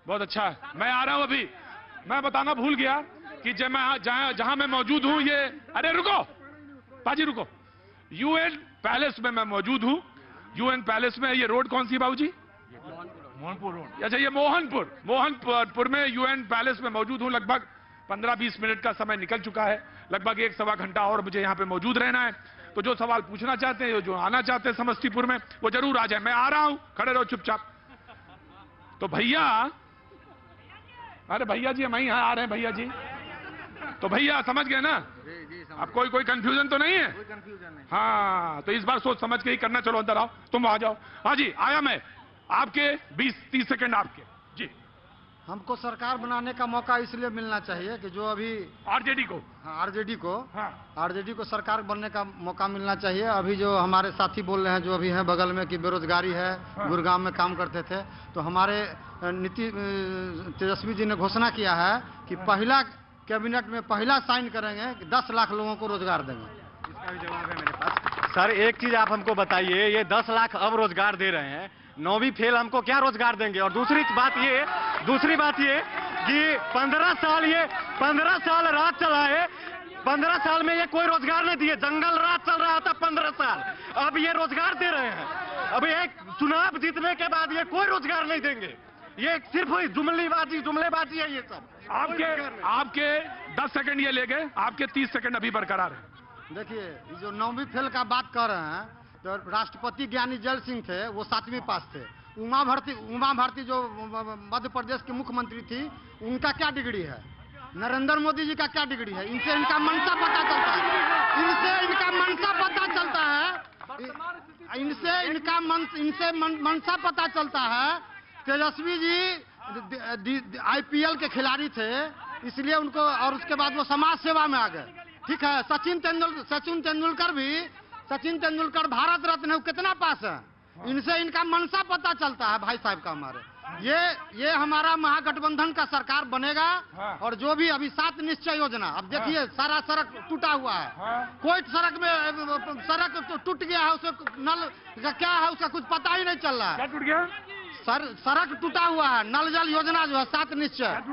बहुत अच्छा। मैं आ रहा हूं अभी। मैं बताना भूल गया कि जहां मैं मौजूद हूं ये, अरे रुको बाजी रुको, यूएन पैलेस में मैं मौजूद हूं। यूएन पैलेस में ये रोड कौन सी है बाबूजी? मोहनपुर रोड। अच्छा, ये मोहनपुर में यूएन पैलेस में मौजूद हूं। लगभग 15-20 मिनट का समय निकल चुका है, लगभग 1-1.25 घंटा और मुझे यहाँ पे मौजूद रहना है। तो जो सवाल पूछना चाहते हैं, जो आना चाहते हैं समस्तीपुर में, वो जरूर आ जाए। मैं आ रहा हूं, खड़े रहो चुपचाप। तो भैया, अरे भैया जी हम यहीं आ रहे हैं भैया जी। तो भैया समझ गए ना? अब कोई कंफ्यूजन तो नहीं है? हाँ, तो इस बार सोच समझ के ही करना। चलो अंदर आओ, तुम आ जाओ। हाँ जी, आया मैं। आपके 20-30 सेकंड आपके जी। हमको सरकार बनाने का मौका इसलिए मिलना चाहिए कि जो अभी आरजेडी को आरजेडी को सरकार बनने का मौका मिलना चाहिए। अभी जो हमारे साथी बोल रहे हैं, जो अभी हैं बगल में, कि बेरोजगारी है, गुड़गांव में काम करते थे, तो हमारे तेजस्वी जी ने घोषणा किया है कि पहला कैबिनेट में पहला साइन करेंगे कि 10 लाख लोगों को रोजगार देंगे। इसका भी जवाब है मेरे पास। सर एक चीज आप हमको बताइए, ये 10 लाख अब रोजगार दे रहे हैं, 9वीं फेल हमको क्या रोजगार देंगे? और दूसरी बात ये कि 15 साल राज चलाए, 15 साल में ये कोई रोजगार नहीं दिए। जंगल राज चल रहा था 15 साल, अब ये रोजगार दे रहे हैं। अब एक चुनाव जीतने के बाद ये कोई रोजगार नहीं देंगे, ये सिर्फ जुमलेबाजी है ये सब। आपके 10 सेकंड ये ले गए, आपके 30 सेकंड अभी बरकरार है। देखिए, जो 9वीं फेल का बात कर रहे हैं, तो राष्ट्रपति ज्ञानी जैल सिंह थे, वो 7वीं पास थे। उमा भारती जो मध्य प्रदेश की मुख्यमंत्री थी, उनका क्या डिग्री है? नरेंद्र मोदी जी का क्या डिग्री है? इनसे इनका मनसा पता चलता है, इनसे मनसा पता चलता है। तेजस्वी जी IPL के खिलाड़ी थे, इसलिए उनको, और उसके बाद वो समाज सेवा में आ गए। ठीक है, सचिन तेंदुलकर भारत रत्न है, कितना पास है? इनसे इनका मनसा पता चलता है भाई साहब का। हमारे ये हमारा महागठबंधन का सरकार बनेगा। और जो भी अभी 7 निश्चय योजना, अब देखिए सारा सड़क टूटा हुआ है, कोई सड़क टूट गया है, उसका नल क्या है उसका कुछ पता ही नहीं चल रहा है। क्या टूट गया? सड़क टूटा हुआ है। नल जल योजना जो है 7 निश्चय,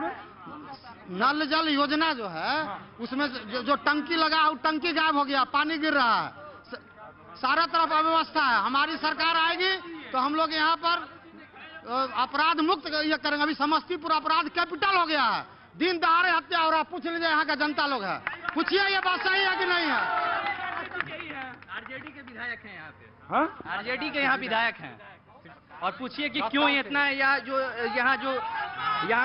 नल जल योजना जो है, उसमें जो टंकी लगा है, टंकी गायब हो गया, पानी गिर रहा है, सारा तरफ अव्यवस्था है। हमारी सरकार आएगी तो हम लोग यहाँ पर अपराध मुक्त ये करेंगे। अभी समस्तीपुर अपराध कैपिटल हो गया है, दिन दहाड़े हत्या हो रहा है। पूछ लीजिए यहाँ का जनता लोग है, पूछिए ये बात सही है कि नहीं है? आरजेडी के विधायक हैं यहाँ पे। हाँ, आरजेडी के यहाँ विधायक हैं। और पूछिए कि क्यों इतना यहाँ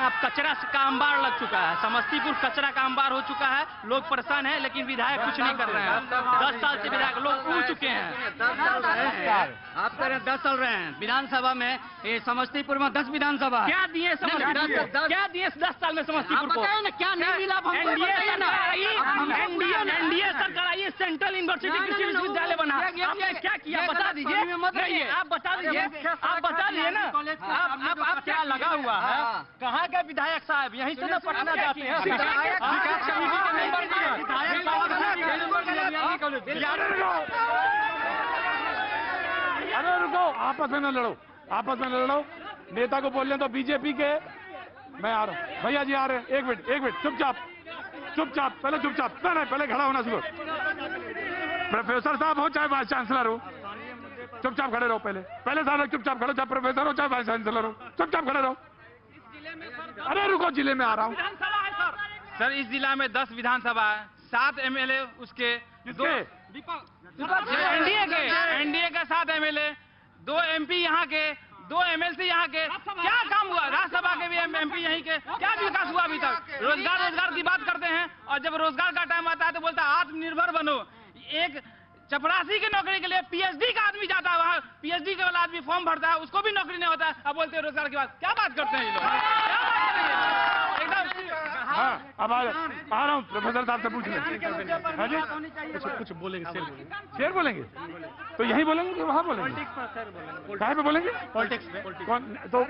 अब कचरा का अंबार लग चुका है। समस्तीपुर कचरा का अंबार हो चुका है। लोग परेशान हैं, लेकिन विधायक कुछ नहीं कर रहे हैं। 10 साल से विधायक लोग उड़ चुके हैं। 10 साल रहे हैं, आप कह रहे हैं 10 साल रहे हैं विधानसभा में। ये समस्तीपुर में 10 विधानसभा क्या दिए? क्या दिए 10 साल में समस्तीपुर को? क्या नहीं मिला? एनडीए सरकार आई, सेंट्रल यूनिवर्सिटी कृषि विश्वविद्यालय बना, आपने क्या किया बता दीजिए। आप बता दीजिए, आप बता दीजिए ना, आप क्या लगा हुआ है? कहाँ के विधायक साहब? यहीं से ना पटना जाते हैं। अरे रुको, आपस में न लड़ो, आपस में न लड़ो। नेता को बोल रहे तो बीजेपी के, मैं आ रहा हूँ। भैया जी आ रहे हैं, एक मिनट, चुपचाप, पहले चुपचाप, नहीं पहले खड़ा होना शुरू। प्रोफेसर साहब हो चाहे वाइस चांसलर हो, चुपचाप खड़े रहो। पहले सारे चुपचाप खड़ो, चाहे प्रोफेसर हो चाहे वाइस चांसलर हो, चुपचाप खड़े रहो। अरे रुको, जिले में आ रहा हूँ सर। इस जिला में 10 विधानसभा है, 7 एमएलए उसके, 2 एनडीए के 7 एमएलए, 2 एमपी यहाँ के, 2 एमएलसी यहाँ के। क्या काम हुआ? राज्यसभा के भी एमपी यहीं के। क्या विकास हुआ अभी तक? रोजगार की बात करते हैं, और जब रोजगार का टाइम आता है तो बोलता है आत्मनिर्भर बनो। एक चपरासी की नौकरी के लिए पीएचडी का आदमी जाता है, वहाँ पीएचडी के वाला आदमी फॉर्म भरता है, उसको भी नौकरी नहीं होता है। अब बोलते हैं रोजगार की बात। क्या बात करते हैं ये लोग? क्या बात कर रहे हैं एकदम। हाँ, अब आ रहा हूँ, प्रोफेसर साहब से पूछ लें। हाँ जी, कुछ बोलेंगे, शेर बोलेंगे तो यही बोलेंगे कि वहाँ बोलेंगे? कहाँ पे बोलेंगे? पॉलिटिक्स में। कौन? तो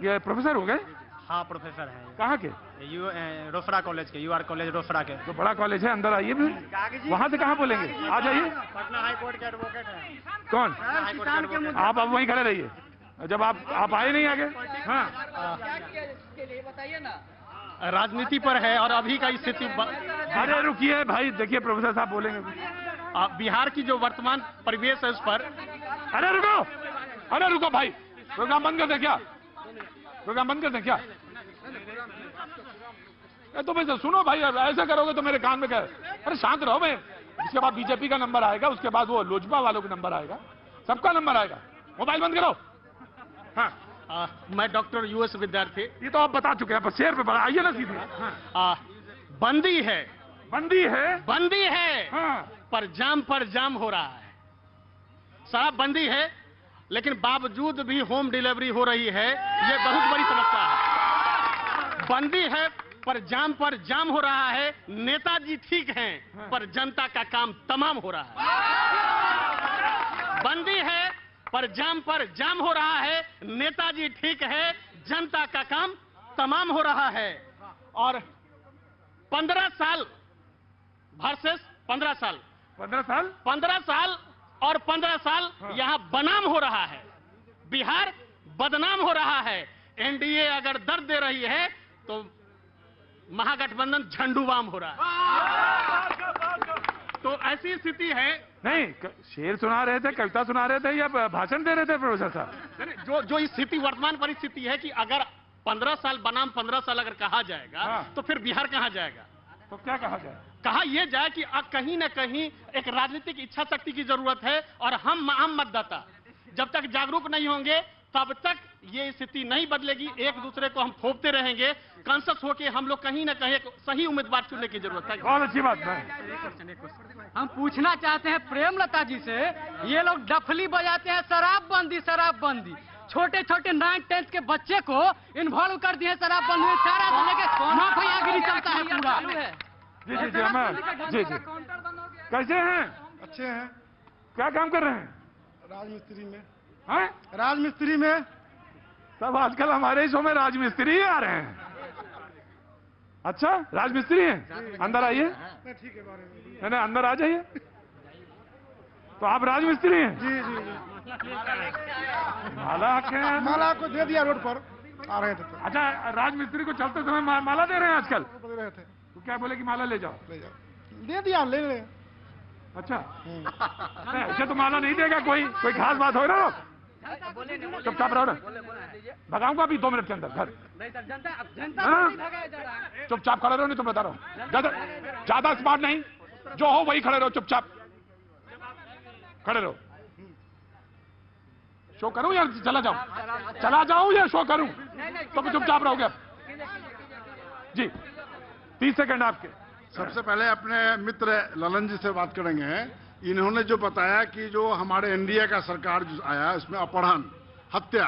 ये प्रोफेसर हो गए? हाँ, प्रोफेसर हैं। कहाँ के? रोफरा कॉलेज के, यूआर कॉलेज रोफरा के। तो बड़ा कॉलेज है, अंदर आइए फिर। वहाँ से कहाँ बोलेंगे? आ जाइए। पटना हाई कोर्ट के एडवोकेट हैं। कौन? आप अब वहीं खड़े रहिए, जब आप आए नहीं आगे। हाँ, बताइए ना। राजनीति पर है और अभी का स्थिति। अरे रुकिए भाई, देखिए प्रोफेसर साहब बोलेंगे। बिहार की जो वर्तमान परिवेश है उस पर। अरे रुको भाई, प्रोग्राम बंद कर दें क्या? प्रोग्राम बंद कर दें क्या? तो भाई सुनो भाई, ऐसे करोगे तो मेरे कान में क्या? अरे शांत रहो भाई। इसके बाद बीजेपी का नंबर आएगा, उसके बाद वो लोजपा वालों का नंबर आएगा, सबका नंबर आएगा। मोबाइल बंद करो। हाँ, मैं डॉक्टर यूएस विद्यार्थी। ये तो आप बता चुके हैं, पर शेर पे बड़ा आइए ना सीधे। बंदी है, बंदी है। हाँ, पर जाम हो रहा है। शराब बंदी है, लेकिन बावजूद भी होम डिलीवरी हो रही है। ये बहुत बड़ी समस्या है। बंदी है पर जाम हो रहा है। नेताजी ठीक हैं, पर जनता का काम तमाम हो रहा है। बंदी है पर जाम हो रहा है। नेताजी ठीक है, जनता का काम तमाम हो रहा है। और 15 साल वर्सेस 15 साल और 15 साल यहाँ बनाम हो रहा है। बिहार बदनाम हो रहा है। एनडीए अगर दर्द दे रही है तो महागठबंधन झंडूबाम हो रहा है। तो ऐसी स्थिति है। नहीं, शेर सुना रहे थे, कविता सुना रहे थे या भाषण दे रहे थे प्रोफेसर साहब? जो स्थिति वर्तमान परिस्थिति है कि अगर 15 साल बनाम 15 साल अगर कहा जाएगा तो फिर बिहार कहाँ जाएगा? तो क्या कहा जाए? कहा यह जाए कि कहीं न कहीं एक राजनीतिक इच्छा शक्ति की जरूरत है, और हम आम मतदाता जब तक जागरूक नहीं होंगे तब तक ये स्थिति नहीं बदलेगी। एक दूसरे को हम थोपते रहेंगे। कॉन्शियस होके हम लोग कहीं न कहीं सही उम्मीदवार चुनने की जरूरत है। बहुत अच्छी बात है। हम पूछना चाहते हैं प्रेमलता जी से, ये लोग डफली बजाते हैं शराबबंदी। छोटे 9th-10th के बच्चे को इन्वॉल्व कर दिए शराबबंदी में। सारा लेके माफियागिरी चलता है पूरा। जी, कैसे हैं? अच्छे हैं। क्या काम कर रहे हैं? राजमिस्त्री में। हैं? राजमिस्त्री में। सब आजकल हमारे शो में राजमिस्त्री ही आ रहे हैं। अच्छा, राजमिस्त्री हैं? अंदर आइए। ठीक है, बारे में अंदर आ जाइए। तो आप राजमिस्त्री हैं? जी। माला को दे दिया, रोड पर आ रहे थे। अच्छा, राजमिस्त्री को चलते समय माला दे रहे हैं आजकल? दे रहे थे। तो क्या बोले कि माला ले जाओ? दे दिया, ले रहे। अच्छा, अच्छा तो माला नहीं देगा कोई खास बात हो ना? चुपचाप रहो ना, भगाऊंगा अभी 2 मिनट के अंदर घर। चुपचाप खड़े रहो, नहीं तो बता रहा हूँ। ज्यादा स्मार्ट नहीं, जो हो वही खड़े रहो, चुपचाप खड़े रहो। शो करूं या चला जाऊं या शो करूं? तो चुपचाप रहोगे अब। जी 30 सेकंड आपके। सबसे पहले अपने मित्र ललन जी से बात करेंगे। इन्होंने जो बताया कि जो हमारे एनडीए का सरकार जो आया इसमें अपहरण, हत्या,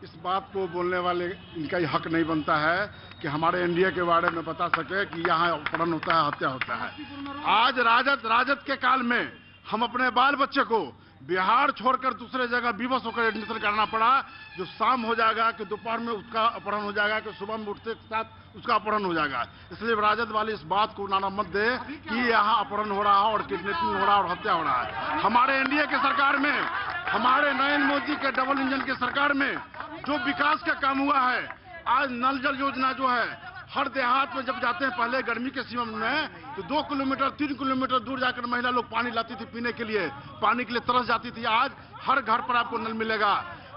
इस बात को बोलने वाले इनका ही हक नहीं बनता है कि हमारे एनडीए के बारे में बता सके कि यहाँ अपहरण होता है, हत्या होता है। आज राजद के काल में हम अपने बाल बच्चे को बिहार छोड़कर दूसरे जगह विवश होकर एडमिशन करना पड़ा। जो शाम हो जाएगा कि दोपहर में उसका अपहरण हो जाएगा कि सुबह में उठते के साथ उसका अपहरण हो जाएगा। इसलिए राजद वाले इस बात को नाना मत दे कि यहाँ अपहरण हो रहा है और किडनैपिंग हो रहा है और हत्या हो रहा है। हमारे एनडीए के सरकार में, हमारे नरेंद्र मोदी के डबल इंजन के सरकार में जो विकास का काम हुआ है, आज नल जल योजना जो है, हर देहात में जब जाते हैं पहले गर्मी के सीजन में तो 2 किलोमीटर 3 किलोमीटर दूर जाकर महिला लोग पानी लाती थी पीने के लिए, पानी के लिए तरस जाती थी। आज हर घर पर आपको नल मिलेगा।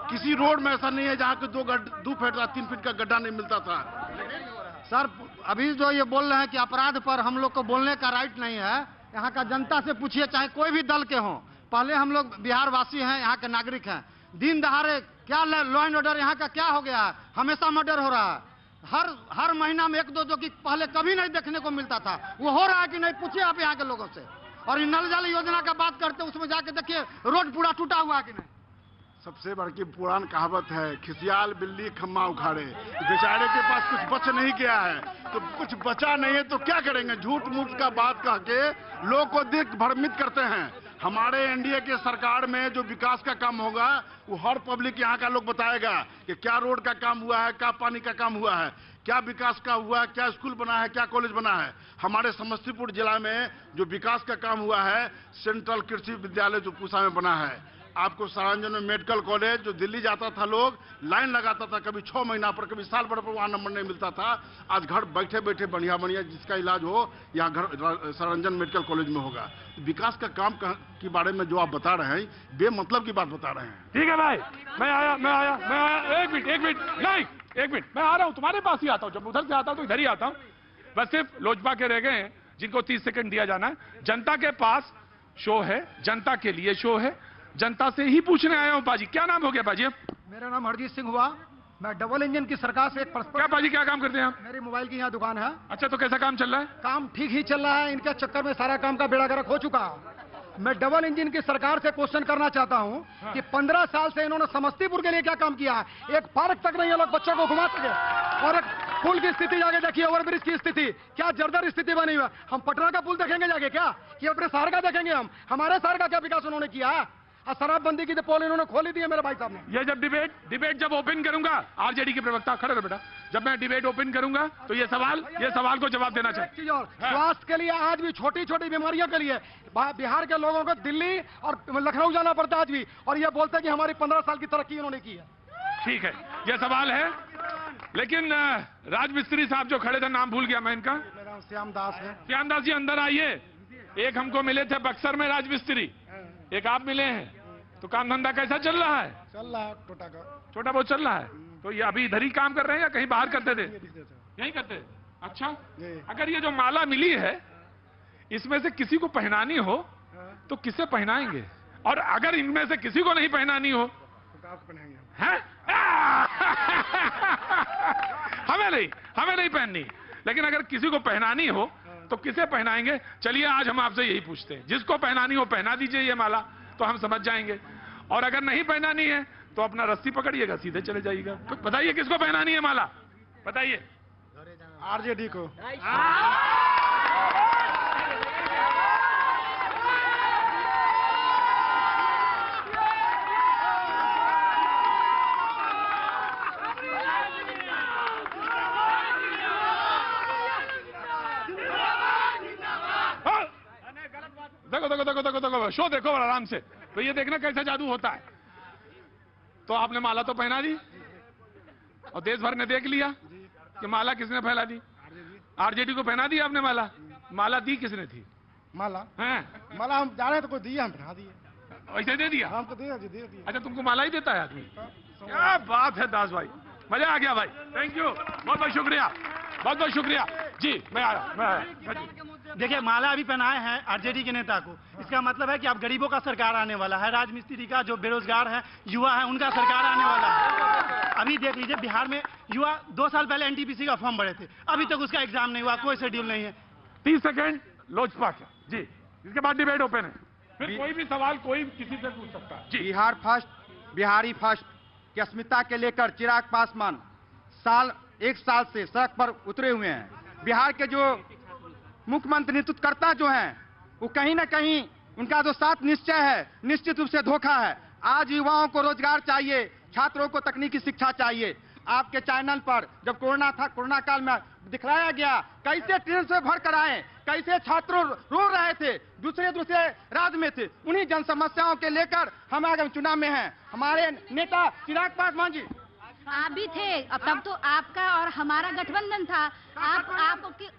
किसी रोड में ऐसा नहीं है जहाँ के 2 फीट या 3 फीट का गड्ढा नहीं मिलता था। सर अभी जो ये बोल रहे हैं कि अपराध पर हम लोग को बोलने का राइट नहीं है, यहाँ का जनता से पूछिए, चाहे कोई भी दल के हों। पहले हम लोग बिहार वासी हैं, यहाँ के नागरिक हैं। दिन दहाड़े क्या लॉ एंड ऑर्डर यहाँ का क्या हो गया है? हमेशा मर्डर हो रहा है। हर महीना में 1-2 जो कि पहले कभी नहीं देखने को मिलता था, वो हो रहा है कि नहीं, पूछिए आप यहाँ के लोगों से। और ये नल जल योजना का बात करते उसमें जाके देखिए रोड पूरा टूटा हुआ है कि नहीं। सबसे बड़ी पुरान कहावत है, खिसियाल बिल्ली खम्मा उखाड़े। बेचारे के पास कुछ बच नहीं गया है, तो कुछ बचा नहीं है तो क्या करेंगे? झूठ मूठ का बात कह के लोग को दिख भ्रमित करते हैं। हमारे एनडीए के सरकार में जो विकास का काम होगा वो हर पब्लिक यहाँ का लोग बताएगा कि क्या रोड का काम हुआ है, क्या पानी का काम हुआ है, क्या विकास का हुआ है, क्या स्कूल बना है, क्या कॉलेज बना है। हमारे समस्तीपुर जिला में जो विकास का काम हुआ है, सेंट्रल कृषि विद्यालय जो पूसा में बना है, आपको सरांजन में मेडिकल कॉलेज, जो दिल्ली जाता था लोग लाइन लगाता था, कभी 6 महीना पर, कभी साल भर पर वहाँ नंबर नहीं मिलता था। आज घर बैठे बैठे बढ़िया जिसका इलाज हो यहाँ घर सरांजन मेडिकल कॉलेज में होगा। विकास का काम के बारे में जो आप बता रहे हैं बेमतलब की बात बता रहे हैं। ठीक है भाई, मैं आया। एक मिनट मैं आ रहा हूँ, तुम्हारे पास ही आता हूँ। जब उधर से आता हूँ तो इधर ही आता हूँ। बस सिर्फ लोजपा के रह गए हैं जिनको 30 सेकंड दिया जाना है। जनता के पास शो है, जनता के लिए शो है, जनता से ही पूछने आया हूँ। पाजी क्या नाम हो गया? पाजी मेरा नाम हरजीत सिंह हुआ। मैं डबल इंजन की सरकार से क्या पाजी क्या काम करते हैं आप? मेरी मोबाइल की यहाँ दुकान है। अच्छा, तो कैसा काम चल रहा है? काम ठीक ही चल रहा है। इनके चक्कर में सारा काम का बेड़ा गर्क हो चुका है। मैं डबल इंजन की सरकार से क्वेश्चन करना चाहता हूँ कि 15 साल से इन्होंने समस्तीपुर के लिए क्या काम किया है? एक पार्क तक नहीं ये लोग बच्चों को घुमा सके। और एक पुल की स्थिति जाके देखिए, ओवरब्रिज की स्थिति क्या जर्जर स्थिति बनी हुई है। हम पटना का पुल देखेंगे जाके क्या, कि अपने शहर का देखेंगे? हम हमारे शहर का क्या विकास उन्होंने किया है? शराबबंदी की तो पोल इन्होंने खोली दी है मेरे भाई साहब ने। ये जब डिबेट जब ओपन करूंगा, आरजेडी के प्रवक्ता खड़े रहो बेटा, जब मैं डिबेट ओपन करूंगा तो ये सवाल को जवाब देना चाहिए। स्वास्थ्य के लिए आज भी छोटी छोटी बीमारियों के लिए बिहार के लोगों को दिल्ली और लखनऊ जाना पड़ता है आज भी, और ये बोलते हैं कि हमारी 15 साल की तरक्की इन्होंने की है। ठीक है, ये सवाल है। लेकिन राज मिस्त्री साहब जो खड़े थे, नाम भूल गया मैं इनका। मेरा नाम श्याम दास है। श्याम दास जी अंदर आइए। एक हमको मिले थे बक्सर में राज मिस्त्री, एक आप मिले हैं। तो काम धंधा कैसा चल रहा है? चल रहा है, छोटा बहुत चल रहा है। तो ये अभी इधर ही काम कर रहे हैं या कहीं बाहर करते थे? यहीं करते। अच्छा, अगर ये जो माला मिली है इसमें से किसी को पहनानी हो तो किसे पहनाएंगे? और अगर इनमें से किसी को नहीं पहनानी हो है? हमें नहीं पहननी, लेकिन अगर किसी को पहनानी हो तो किसे पहनाएंगे? चलिए आज हम आपसे यही पूछते हैं, जिसको पहनानी हो पहना दीजिए ये माला, तो हम समझ जाएंगे। और अगर नहीं पहनानी है तो अपना रस्सी पकड़िएगा, सीधे चले जाइएगा। तो बताइए किसको पहनानी है माला? बताइए। आरजेडी को। देखो शो देखो आराम से। तो ये देखना कैसा जादू होता है। तो आपने माला तो पहना दी और देश भर ने देख लिया कि माला किसने फैला दी। आरजेडी को पहना दी आपने माला। माला दी किसने थी? माला हैं? माला हम जा रहे हैं तो कोई दिया, हम पहना दिए। ऐसे दे दिया? हमको दे दिया। अच्छा, तुमको माला ही देता है आदमी? क्या बात है दास भाई, मजा आ गया भाई। थैंक यू, बहुत बहुत शुक्रिया। बहुत बहुत शुक्रिया जी। मैं आया। देखिए, माला अभी पहनाए हैं आरजेडी के नेता को, इसका मतलब है कि अब गरीबों का सरकार आने वाला है, राजमिस्त्री का, जो बेरोजगार है, युवा है, उनका सरकार आने वाला है। अभी देख लीजिए, बिहार में युवा 2 साल पहले एनटीपीसी का फॉर्म भरे थे, अभी तक उसका एग्जाम नहीं हुआ, कोई शेड्यूल नहीं है। 30 सेकंड लोजपा का जी, इसके बाद डिबेट ओपन है, फिर कोई भी सवाल कोई किसी से पूछ सकता है जी। बिहार फर्स्ट, बिहारी फर्स्ट की अस्मिता के लेकर चिराग पासवान एक साल से सड़क पर उतरे हुए हैं। बिहार के जो मुख्यमंत्री नेतृत्वकर्ता जो हैं, वो कहीं ना कहीं उनका जो सात निश्चय है, निश्चित रूप से धोखा है। आज युवाओं को रोजगार चाहिए, छात्रों को तकनीकी शिक्षा चाहिए। आपके चैनल पर जब कोरोना था, कोरोना काल में दिखलाया गया कैसे ट्रेन से भर कर आए, कैसे छात्रों रो रहे थे, दूसरे राज्य में थे। उन्हीं जन समस्याओं के लेकर हम आगामी चुनाव में हैं। हमारे नेता चिराग पासवान जी, आप भी थे, अब तब तो आपका और हमारा गठबंधन था। आप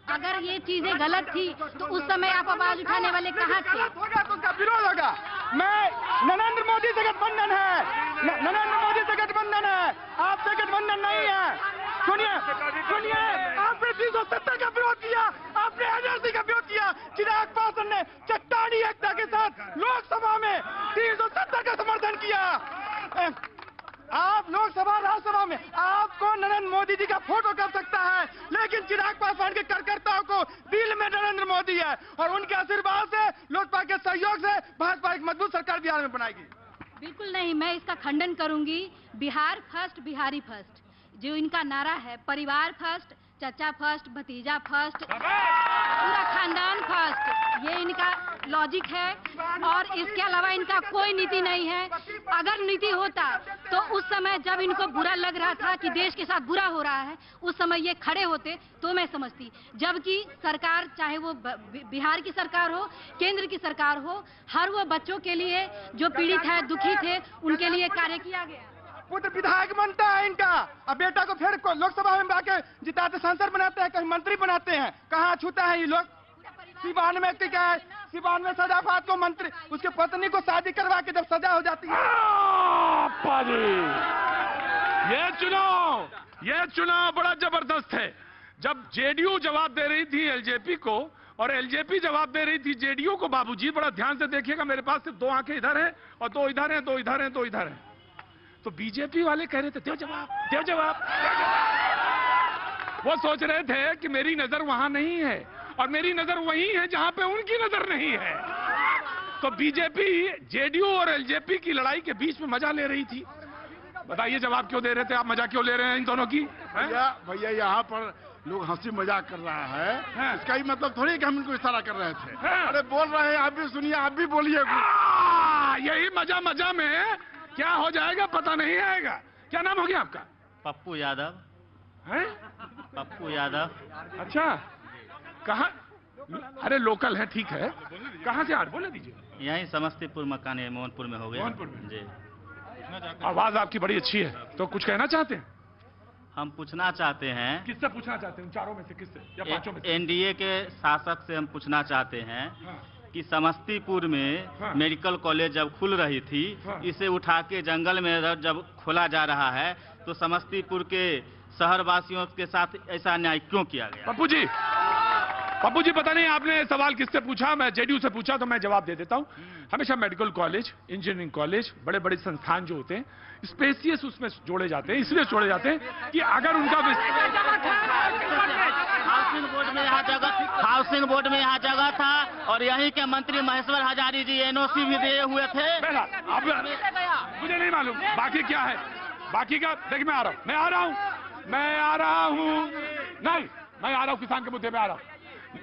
अगर ये चीजें गलत थी तो उस समय आप आवाज उठाने वाले कहाँ थे? तो उसका विरोध होगा। मैं नरेंद्र मोदी से गठबंधन है, नरेंद्र मोदी से गठबंधन है, आपसे गठबंधन नहीं है। सुनिए, आपने 370 का विरोध किया, आपने एनआरसी का विरोध किया। चिराग पासवान ने चट्टानी एकता के साथ लोकसभा में 370 का समर्थन किया। आप लोकसभा राज्यसभा में आपको नरेंद्र मोदी जी का फोटो कर सकता है, लेकिन चिराग पासवान के कार्यकर्ताओं को दिल में नरेंद्र मोदी है और उनके आशीर्वाद से, लोजपा के सहयोग से भाजपा एक मजबूत सरकार बिहार में बनाएगी। बिल्कुल नहीं, मैं इसका खंडन करूंगी। बिहार फर्स्ट, बिहारी फर्स्ट, जो इनका नारा है, परिवार फर्स्ट, चचा फर्स्ट, भतीजा फर्स्ट, पूरा खानदान फर्स्ट, ये इनका लॉजिक है और इसके अलावा इनका कोई नीति नहीं है। अगर नीति होता तो उस समय जब इनको बुरा लग रहा था कि देश के साथ बुरा हो रहा है, उस समय ये खड़े होते तो मैं समझती। जबकि सरकार, चाहे वो बिहार की सरकार हो, केंद्र की सरकार हो, हर वो बच्चों के लिए जो पीड़ित है, दुखी थे, उनके लिए कार्य किया गया। पुत्र विधायक बनता है इनका, अब बेटा को फिर लोकसभा में आके जिताते, सांसद बनाते हैं, कहीं मंत्री बनाते हैं। कहाँ छूता है ये लोग? सिवान में क्या है, सिवान में सजाफात को मंत्री, उसके पत्नी को शादी करवा के जब सजा हो जाती है। ये चुनाव बड़ा जबरदस्त है। जब जेडीयू जवाब दे रही थी एलजेपी को और एलजेपी जवाब दे रही थी जेडीयू को, बाबूजी बड़ा ध्यान से देखिएगा, मेरे पास सिर्फ 2 आंखें इधर हैं और 2 इधर हैं, 2 इधर हैं, 2 इधर हैं। तो बीजेपी वाले कह रहे थे दो जवाब, दो जवाब। वो सोच रहे थे कि मेरी नजर वहां नहीं है और मेरी नजर वहीं है जहां पे उनकी नजर नहीं है। तो बीजेपी जेडीयू और एलजेपी की लड़ाई के बीच में मजा ले रही थी। बताइए जवाब क्यों दे रहे थे आप? मजा क्यों ले रहे हैं इन दोनों की? भैया यहाँ पर लोग हंसी मजाक कर रहा है, इसका ही मतलब थोड़ी कि हम इनको इशारा कर रहे थे। अरे बोल रहे हैं, आप भी सुनिए, आप भी बोलिए। यही मजा मजा में क्या हो जाएगा पता नहीं आएगा। क्या नाम हो गया आपका? पप्पू यादव। हैं? पप्पू यादव। अच्छा, कहाँ? अरे लोकल है, ठीक है। कहाँ से? बोले दीजिए। यहीं समस्तीपुर मकान है, मोहनपुर में हो गया। मोहनपुर में जी। आवाज आपकी बड़ी अच्छी है, तो कुछ कहना चाहते हैं? हम पूछना चाहते हैं। किससे पूछना चाहते हैं? चारों में से किससे या पांचों में से? एनडीए के शासक से हम पूछना चाहते हैं कि समस्तीपुर में मेडिकल कॉलेज जब खुल रही थी, इसे उठा के जंगल में जब खोला जा रहा है, तो समस्तीपुर के शहर वासियों के साथ ऐसा अन्याय क्यों किया गया? पप्पू जी पता नहीं आपने सवाल किससे पूछा, मैं जेडीयू से पूछा तो मैं जवाब दे देता हूं। हमेशा मेडिकल कॉलेज, इंजीनियरिंग कॉलेज, बड़े बड़े संस्थान जो होते हैं स्पेसियस उसमें जोड़े जाते हैं, इसलिए जोड़े जाते हैं कि अगर उनका हाउसिंग बोर्ड में यहाँ जगह था और यहीं के मंत्री महेश्वर हजारी जी एनओसी भी दिए हुए थे। मुझे नहीं मालूम बाकी क्या है, बाकी का देखिए। मैं आ रहा हूँ नहीं, मैं आ रहा हूँ किसान के मुद्दे पे आ रहा हूँ।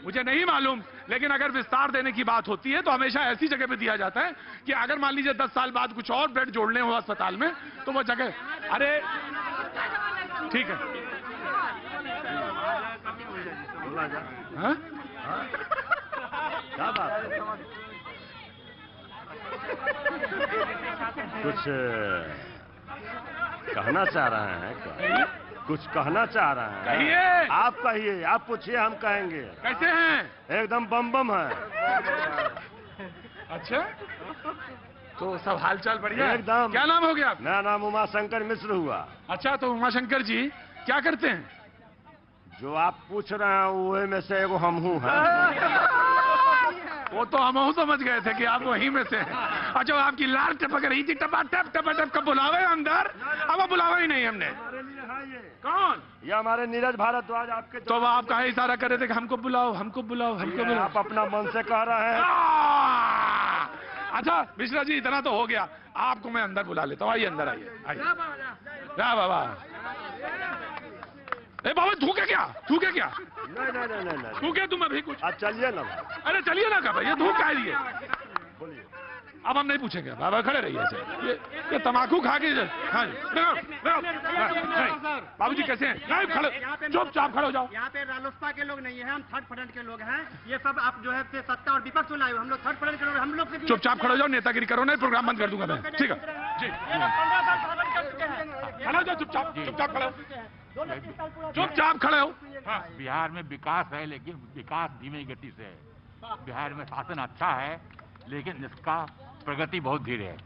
मुझे नहीं मालूम, लेकिन अगर विस्तार देने की बात होती है तो हमेशा ऐसी जगह पे दिया जाता है कि अगर मान लीजिए 10 साल बाद कुछ और बेड जोड़ने हो अस्पताल में तो वो जगह, अरे ठीक है। हाँ? क्या बात? कुछ कहना चाह रहे हैं क्या? कुछ कहना चाह रहे हैं? कहिए। आप कहिए, आप पूछिए, हम कहेंगे। कैसे हैं? एकदम बम बम है। अच्छा, तो सब हालचाल बढ़िया? एकदम। क्या नाम हो गया? मेरा नाम उमाशंकर मिश्र हुआ। अच्छा, तो उमाशंकर जी क्या करते हैं? जो आप पूछ रहे हैं वो में से एगो हम हूँ है। वो तो हम समझ गए थे कि आप वहीं में से हैं। अच्छा, आपकी लाल टपक रही थी, टपा टप का बुलावे अंदर, अब वो बुलावा ही नहीं हमने। कौन? ये हमारे नीरज भारद्वाज आपके। तो आप कहा इशारा कर रहे थे कि हमको बुलाओ, हमको बुलाओ, हमको बुलाओ। आप अपना मन से कह रहे हैं। अच्छा मिश्रा जी, इतना तो हो गया, आपको मैं अंदर बुला लेता हूँ। आइए अंदर, आइए आइए। बाबा, ए बाबा, थूके क्या? नहीं थूके तुम अभी कुछ? आज चलिए ना। अरे चलिए ना, कब ये धूप का लिए? बोलिए। अब हम नहीं पूछेंगे, बाबा खड़े रहिए ऐसे। ये तमाकू खा के। हाँ जी, बाबूजी कैसे हैं? नहीं, खड़े, चुपचाप खड़े हो जाओ। यहाँ पे रालोसपा के लोग नहीं है, हम थर्ड फ्रंट के लोग हैं। ये सब आप जो है सत्ता और विपक्ष लाए हो, हम लोग थर्ड फ्रंट के लोग, हम लोग चुपचाप खड़े हो जाओ, नेतागिरी करो, नहीं प्रोग्राम बंद कर दूंगा मैं। ठीक है जी, खड़े हो जाओ, चुपचाप खड़े हो, चुपचाप खड़े हो। हाँ, बिहार में विकास है, लेकिन विकास धीमी गति से है। बिहार में शासन अच्छा है, लेकिन इसका प्रगति बहुत धीरे है।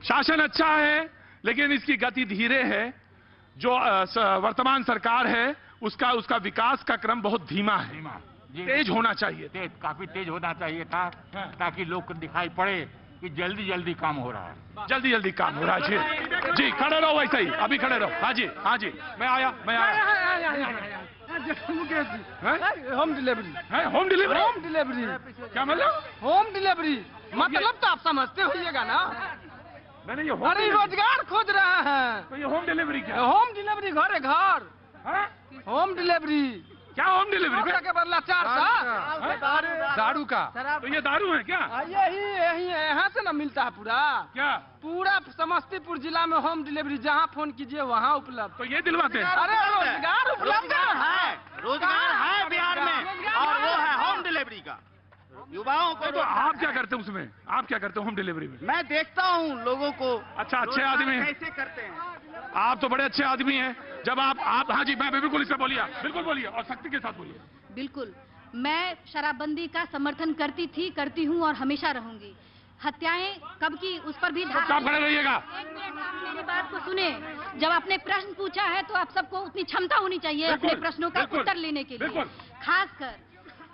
शासन अच्छा है, लेकिन इसकी गति धीरे है। जो वर्तमान सरकार है, उसका विकास का क्रम बहुत धीमा है। तेज होना चाहिए, काफी तेज होना चाहिए था, ताकि लोग को दिखाई पड़े कि जल्दी काम हो रहा है। जल्दी काम हो रहा है। जी, खड़े रहो वैसे ही, अभी खड़े रहो। हाँ जी, मैं आया। होम डिलीवरी क्या मतलब? होम डिलीवरी मतलब तो आप समझते होइएगा ना। मैंने ये अरे रोजगार खोज रहे हैं। तो ये होम डिलीवरी क्या? होम डिलीवरी घर होम डिलीवरी। क्या होम डिलीवरी के बदला 400 दारू का? तो ये दारू है क्या? यही यहाँ से ना मिलता है पूरा। क्या? पूरा समस्तीपुर जिला में होम डिलीवरी, जहाँ फोन कीजिए वहाँ उपलब्ध। तो ये दिलवाते हैं? अरे रोजगार उपलब्ध है, रोजगार है बिहार में, और वो है होम डिलीवरी का। युवाओं को तो आप क्या करते हैं उसमें? आप क्या करते हो होम डिलीवरी में? मैं देखता हूँ लोगों को। अच्छा, अच्छे आदमी कैसे करते हैं आप, तो बड़े अच्छे आदमी हैं। जब आप हाँ जी, मैं बिल्कुल इस पे बोलिए, बिल्कुल बोलिए, और सख्ती के साथ बोलिए। बिल्कुल, मैं शराबबंदी का समर्थन करती थी, करती हूँ और हमेशा रहूंगी। हत्याएं कब की, उस पर भी खड़े रहिएगा। मेरी बात को सुने। जब आपने प्रश्न पूछा है तो आप सबको उतनी क्षमता होनी चाहिए अपने प्रश्नों का उत्तर लेने के लिए। खासकर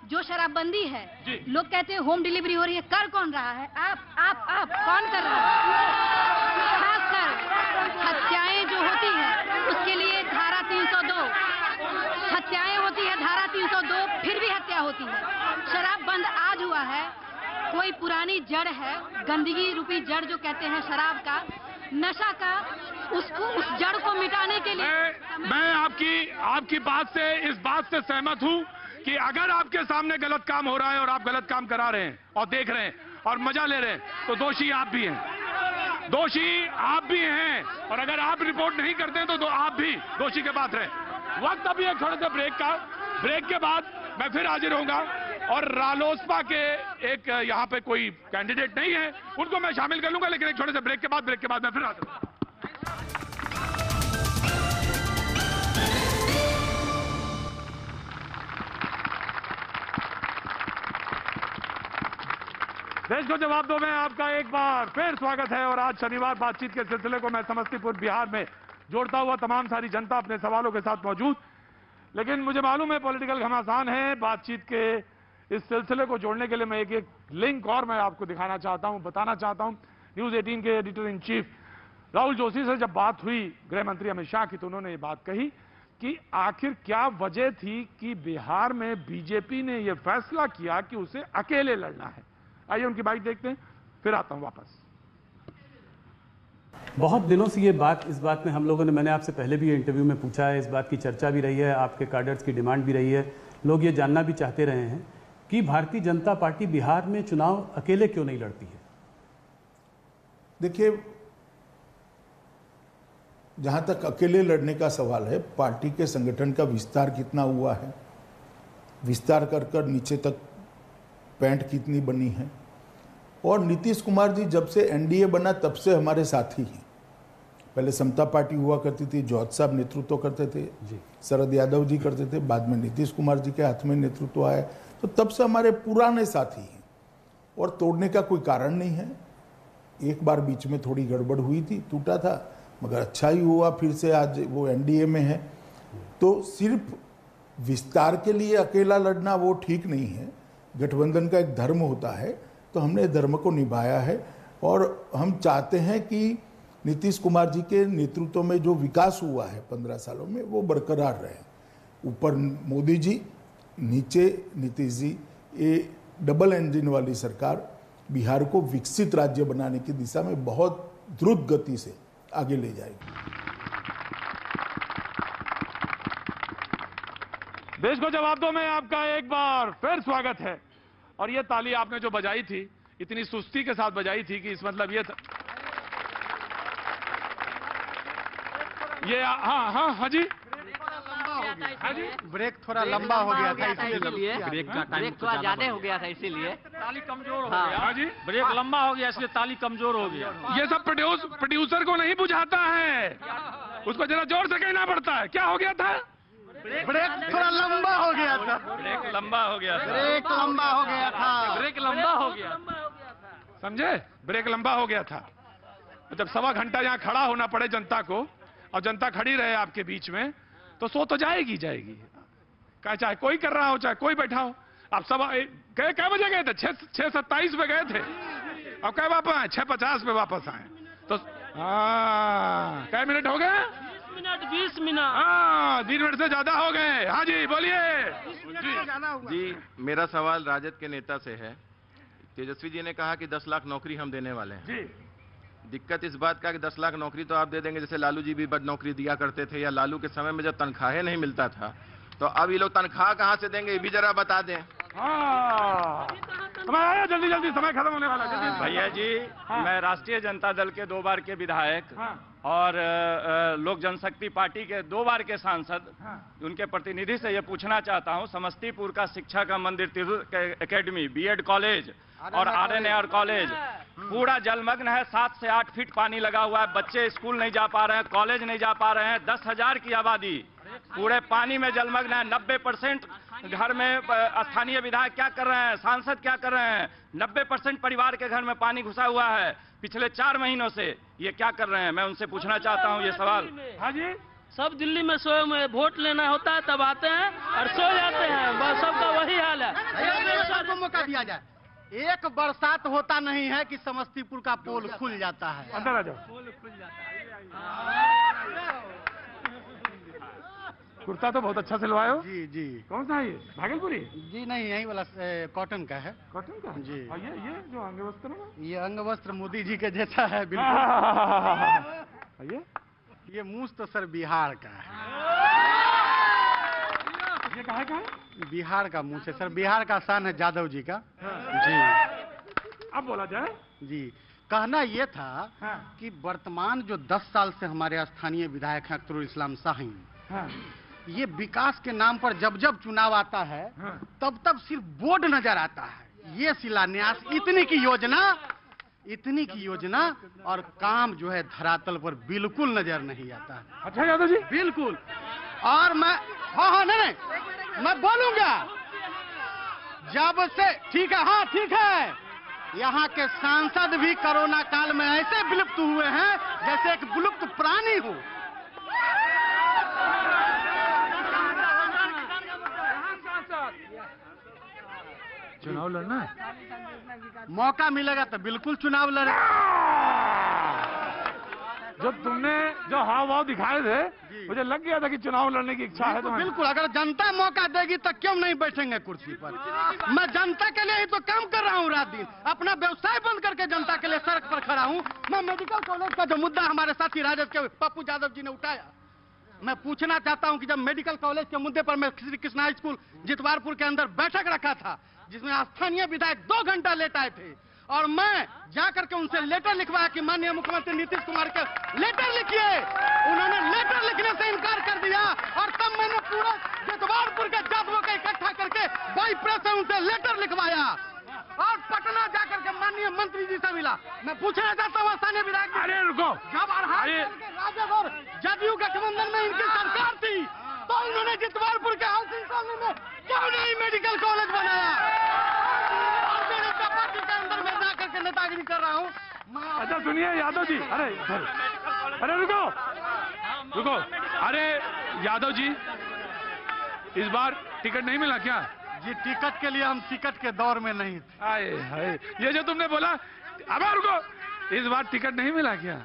जो शराबबंदी है, लोग कहते हैं होम डिलीवरी हो रही है, कर कौन रहा है? आप कौन कर रहा है? खासकर हत्याएं जो होती है उसके लिए धारा 302, हत्याएं होती है धारा 302, फिर भी हत्या होती है। शराब बंद आज हुआ है, कोई पुरानी जड़ है, गंदगी रूपी जड़ जो कहते हैं शराब का, नशा का, उस जड़ को मिटाने के लिए मैं आपकी बात से, इस बात से सहमत हूँ कि अगर आपके सामने गलत काम हो रहा है और आप गलत काम करा रहे हैं और देख रहे हैं और मजा ले रहे हैं, तो दोषी आप भी हैं। और अगर आप रिपोर्ट नहीं करते हैं तो आप भी दोषी के पास रहे। वक्त अभी एक थोड़े से ब्रेक का, ब्रेक के बाद मैं फिर हाजिर होऊंगा। और रालोसपा के एक यहाँ पे कोई कैंडिडेट नहीं है, उनको मैं शामिल कर लूंगा, लेकिन एक छोटे से ब्रेक के बाद मैं फिर हाजिर होऊंगा। देश को जवाब दो में आपका एक बार फिर स्वागत है। और आज शनिवार बातचीत के सिलसिले को मैं समस्तीपुर बिहार में जोड़ता हुआ तमाम सारी जनता अपने सवालों के साथ मौजूद। लेकिन मुझे मालूम है पॉलिटिकल घमासान है, बातचीत के इस सिलसिले को जोड़ने के लिए मैं एक लिंक और मैं आपको दिखाना चाहता हूं, बताना चाहता हूं। न्यूज 18 के editor in chief Rahul Joshi से जब बात हुई गृह मंत्री अमित शाह की, तो उन्होंने ये बात कही कि आखिर क्या वजह थी कि बिहार में बीजेपी ने यह फैसला किया कि उसे अकेले लड़ना है। आइए उनकी बात देखते हैं, फिर आता हूं वापस। बहुत दिनों से इस बात में हम लोगों ने, मैंने आपसे पहले भी इंटरव्यू में पूछा है, इस बात की चर्चा भी रही है, आपके कैडर्स की डिमांड भी रही है, लोग ये जानना भी चाहते रहे हैं कि भारतीय जनता पार्टी बिहार में चुनाव अकेले क्यों नहीं लड़ती है। देखिए, जहां तक अकेले लड़ने का सवाल है, पार्टी के संगठन का विस्तार कितना हुआ है, विस्तार कर नीचे तक पैंट कितनी बनी है, और नीतीश कुमार जी जब से एनडीए बना तब से हमारे साथी हैं। पहले समता पार्टी हुआ करती थी, जौहर साहब नेतृत्व करते थे, शरद यादव जी करते थे, बाद में नीतीश कुमार जी के हाथ में नेतृत्व आया, तो तब से हमारे पुराने साथी हैं और तोड़ने का कोई कारण नहीं है। एक बार बीच में थोड़ी गड़बड़ हुई थी, टूटा था, मगर अच्छा ही हुआ, फिर से आज वो एनडीए में है। तो सिर्फ विस्तार के लिए अकेला लड़ना वो ठीक नहीं है, गठबंधन का एक धर्म होता है, तो हमने धर्म को निभाया है और हम चाहते हैं कि नीतीश कुमार जी के नेतृत्व में जो विकास हुआ है 15 सालों में वो बरकरार रहे। ऊपर मोदी जी, नीचे नीतीश जी, ये डबल इंजन वाली सरकार बिहार को विकसित राज्य बनाने की दिशा में बहुत द्रुत गति से आगे ले जाएगी। देश को जवाब दो में आपका एक बार फिर स्वागत है। और ये ताली आपने जो बजाई थी, इतनी सुस्ती के साथ बजाई थी कि इस मतलब ये था, ये हाँ जी, ब्रेक थोड़ा लंबा हो गया था इसीलिए, ब्रेक थोड़ा ज्यादा हो गया था इसीलिए ताली कमजोर हो गया। हाँ जी, ब्रेक लंबा हो गया इसलिए ताली कमजोर हो गया। ये सब प्रोड्यूसर को नहीं बुझाता है, उसको जरा जोर से कहना पड़ता है। क्या हो गया था? ब्रेक थोड़ा लंबा हो गया था। ब्रेक लंबा हो गया था। ब्रेक लंबा हो गया था। ब्रेक लंबा हो गया, समझे? ब्रेक लंबा हो गया था। जब 1.25 घंटा यहाँ खड़ा होना पड़े जनता को, और जनता खड़ी रहे आपके बीच में, तो सो तो जाएगी। चाहे कोई कर रहा हो, चाहे कोई बैठा हो। आप सब कै बजे गए थे? 6:27 पे गए थे, अब कै वापस आए? 6:50 पे वापस आए। तो कै मिनट हो गए? 20 मिनट। हाँ, 20 मिनट से ज्यादा हो गए। हाँ जी, बोलिए जी। मेरा सवाल राजद के नेता से है। तेजस्वी जी ने कहा कि 10 लाख नौकरी हम देने वाले हैं जी। दिक्कत इस बात का कि 10 लाख नौकरी तो आप दे देंगे, जैसे लालू जी भी बद नौकरी दिया करते थे, या लालू के समय में जब तनख्वाहें नहीं मिलता था, तो अब ये लोग तनख्वाह कहाँ से देंगे, ये भी जरा बता दें। समय आया, जल्दी जल्दी समय खत्म होने वाला है। भैया जी, मैं राष्ट्रीय जनता दल के 2 बार के विधायक और लोक जनशक्ति पार्टी के 2 बार के सांसद, उनके प्रतिनिधि से ये पूछना चाहता हूँ, समस्तीपुर का शिक्षा का मंदिर, तिरहुत एकेडमी, बीएड कॉलेज और RNR कॉलेज पूरा जलमग्न है। 7 से 8 फीट पानी लगा हुआ है, बच्चे स्कूल नहीं जा पा रहे हैं, कॉलेज नहीं जा पा रहे हैं। 10,000 की आबादी पूरे पानी में जलमग्न है। 90% घर में स्थानीय विधायक क्या कर रहे हैं, सांसद क्या कर रहे हैं? 90% परिवार के घर में पानी घुसा हुआ है पिछले 4 महीनों से। ये क्या कर रहे हैं? मैं उनसे पूछना चाहता हूँ ये सवाल। हाँ जी, सब दिल्ली में सोए में वोट लेना होता है, तब आते हैं और सो जाते हैं, बस सबका वही हाल है। सबको मौका दिया जाए। एक बरसात होता नहीं है कि समस्तीपुर का पोल खुल जाता है। अंदर आ जाओ। कुर्ता तो बहुत अच्छा सिलवाए हो। जी। कौन सा है ये? भागलपुरी? जी नहीं, यही वाला कॉटन का है। कॉटन का? जी। और ये जो अंग वस्त्र है, ये अंग वस्त्र मोदी जी के जैसा है बिल्कुल। ये मूछ तो सर बिहार का है। ये कहाँ का है? बिहार का मूछ है सर, बिहार का शान है यादव जी का। जी। अब बोला जाए जी। कहना ये था कि वर्तमान जो 10 साल से हमारे स्थानीय विधायक हैं अख्तरुल इस्लाम शाहीन, ये विकास के नाम पर जब जब चुनाव आता है तब तब सिर्फ बोर्ड नजर आता है। ये शिलान्यास, इतनी की योजना और काम जो है धरातल पर बिल्कुल नजर नहीं आता है। अच्छा यादव जी, बिल्कुल। और मैं हाँ नहीं, मैं बोलूंगा जब से। ठीक है, हाँ ठीक है। यहाँ के सांसद भी कोरोना काल में ऐसे विलुप्त हुए हैं जैसे एक विलुप्त प्राणी हो। चुनाव लड़ना है, मौका मिलेगा तो बिल्कुल चुनाव लड़े। जो तुमने जो हाव भाव दिखाए थे, मुझे लग गया था कि चुनाव लड़ने की इच्छा है। तो बिल्कुल, अगर जनता मौका देगी तो क्यों नहीं बैठेंगे कुर्सी पर। मैं जनता के लिए ही तो काम कर रहा हूँ रात दिन, अपना व्यवसाय बंद करके जनता के लिए सड़क पर खड़ा हूँ। मैं मेडिकल कॉलेज का जो मुद्दा हमारे साथी राजद के पप्पू यादव जी ने उठाया, मैं पूछना चाहता हूं कि जब मेडिकल कॉलेज के मुद्दे पर मैं श्री कृष्णा स्कूल जितवारपुर के अंदर बैठक रखा था, जिसमें स्थानीय विधायक 2 घंटा लेट आए थे, और मैं जाकर के उनसे लेटर लिखवाया कि माननीय मुख्यमंत्री नीतीश कुमार के लेटर लिखिए। उन्होंने लेटर लिखने से इनकार कर दिया, और तब मैंने पूरा जितवारपुर के जादवों को इकट्ठा करके बाई प्रेस से उनसे लेटर लिखवाया, और पटना जाकर के माननीय मंत्री जी से मिला। मैं पूछना चाहता हूँ स्थानीय विधायक, अरे रुको, जब राजद और जदयू गठबंधन में इनकी सरकार थी तो उन्होंने जितवारपुर के हाउसिंग कॉलोनी में क्यों नहीं मेडिकल कॉलेज बनाया? भारतीय जनता पार्टी के अंदर मैं जाकर के नेतागिरी कर रहा हूँ। अच्छा सुनिए यादव जी, अरे रुको, अरे यादव जी, इस बार टिकट नहीं मिला क्या? जी टिकट के लिए हम टिकट के दौर में नहीं थे। आए हाय, ये जो तुमने बोला, अब रुको, इस बार टिकट नहीं मिला क्या?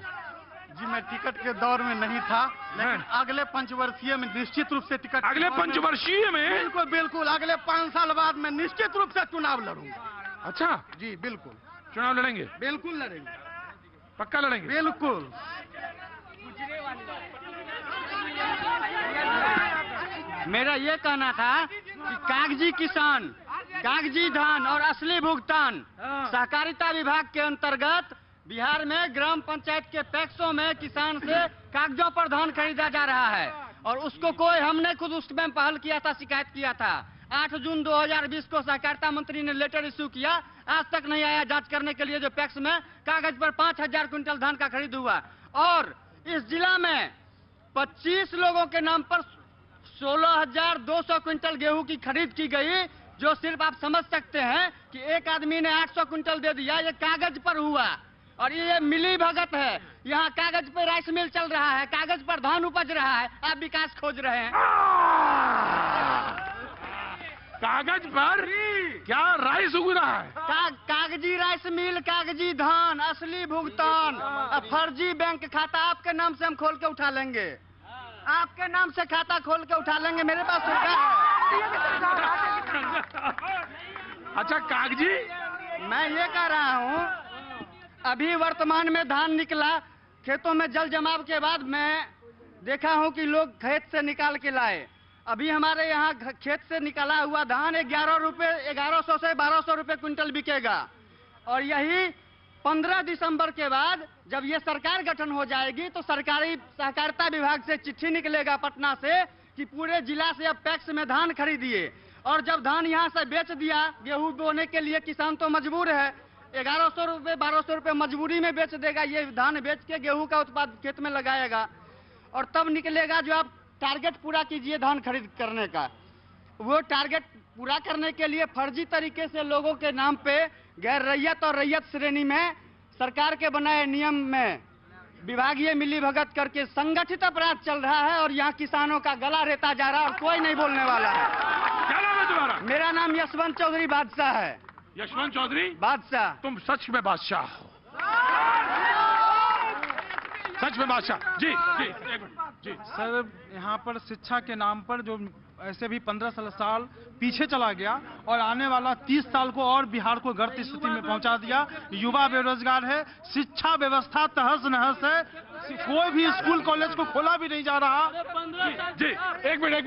जी मैं टिकट के दौर में नहीं था, लेकिन अगले पंचवर्षीय में निश्चित रूप से टिकट। अगले पंचवर्षीय में? बिल्कुल बिल्कुल, अगले 5 साल बाद मैं निश्चित रूप से चुनाव लड़ूंगा। अच्छा जी बिल्कुल चुनाव लड़ेंगे? बिल्कुल लड़ेंगे। पक्का लड़ेंगे? बिल्कुल। मेरा ये कहना था कि कागजी किसान, कागजी धान और असली भुगतान सहकारिता विभाग के अंतर्गत बिहार में ग्राम पंचायत के पैक्सों में किसान से कागजों पर धान खरीदा जा रहा है और उसको हमने खुद उसमें पहल किया था, शिकायत किया था। 8 जून 2020 को सहकारिता मंत्री ने लेटर इश्यू किया, आज तक नहीं आया जांच करने के लिए जो पैक्स में कागज पर 5000 क्विंटल धान का खरीद हुआ। और इस जिला में 25 लोगों के नाम पर 16,200 क्विंटल गेहूं की खरीद की गई, जो सिर्फ आप समझ सकते हैं कि एक आदमी ने 800 क्विंटल दे दिया। ये कागज पर हुआ और ये मिली भगत है। यहाँ कागज पर राइस मिल चल रहा है, कागज पर धान उपज रहा है, आप विकास खोज रहे हैं। कागज पर क्या राइस उग रहा है? कागजी राइस मिल, कागजी धान, असली भुगतान, फर्जी बैंक खाता आपके नाम से हम खोल के उठा लेंगे, आपके नाम से खाता खोल के उठा लेंगे। मेरे पास अच्छा कागजी, मैं ये कह रहा हूँ अभी वर्तमान में धान निकला, खेतों में जल जमाव के बाद मैं देखा हूँ कि लोग खेत से निकाल के लाए। अभी हमारे यहाँ खेत से निकाला हुआ धान 1100 से 1200 रुपए क्विंटल बिकेगा और यही 15 दिसंबर के बाद जब ये सरकार गठन हो जाएगी तो सरकारी सहकारिता विभाग से चिट्ठी निकलेगा पटना से कि पूरे जिला से अब पैक्स में धान खरीदिए। और जब धान यहाँ से बेच दिया, गेहूं बोने के लिए किसान तो मजबूर है, 1100 रुपए 1200 रुपए मजबूरी में बेच देगा, ये धान बेच के गेहूं का उत्पाद खेत में लगाएगा और तब निकलेगा जो आप टारगेट पूरा कीजिए धान खरीद करने का। वो टारगेट पूरा करने के लिए फर्जी तरीके से लोगों के नाम पे गैर रैयत और रैयत श्रेणी में सरकार के बनाए नियम में विभागीय मिलीभगत करके संगठित अपराध चल रहा है और यहाँ किसानों का गला रेता जा रहा है और कोई नहीं बोलने वाला है। क्या नाम है तुम्हारा? मेरा नाम यशवंत चौधरी बादशाह है। यशवंत चौधरी बादशाह? तुम सच में बादशाह हो, सच में बादशाह। जी जी एक मिनट जी। सर यहाँ पर शिक्षा के नाम पर जो ऐसे भी 15 साल पीछे चला गया और आने वाला 30 साल को और बिहार को गर्त स्थिति में पहुंचा दिया। युवा बेरोजगार है, शिक्षा व्यवस्था तहस नहस है, कोई भी स्कूल कॉलेज को खोला भी नहीं जा रहा। जी एक मिनट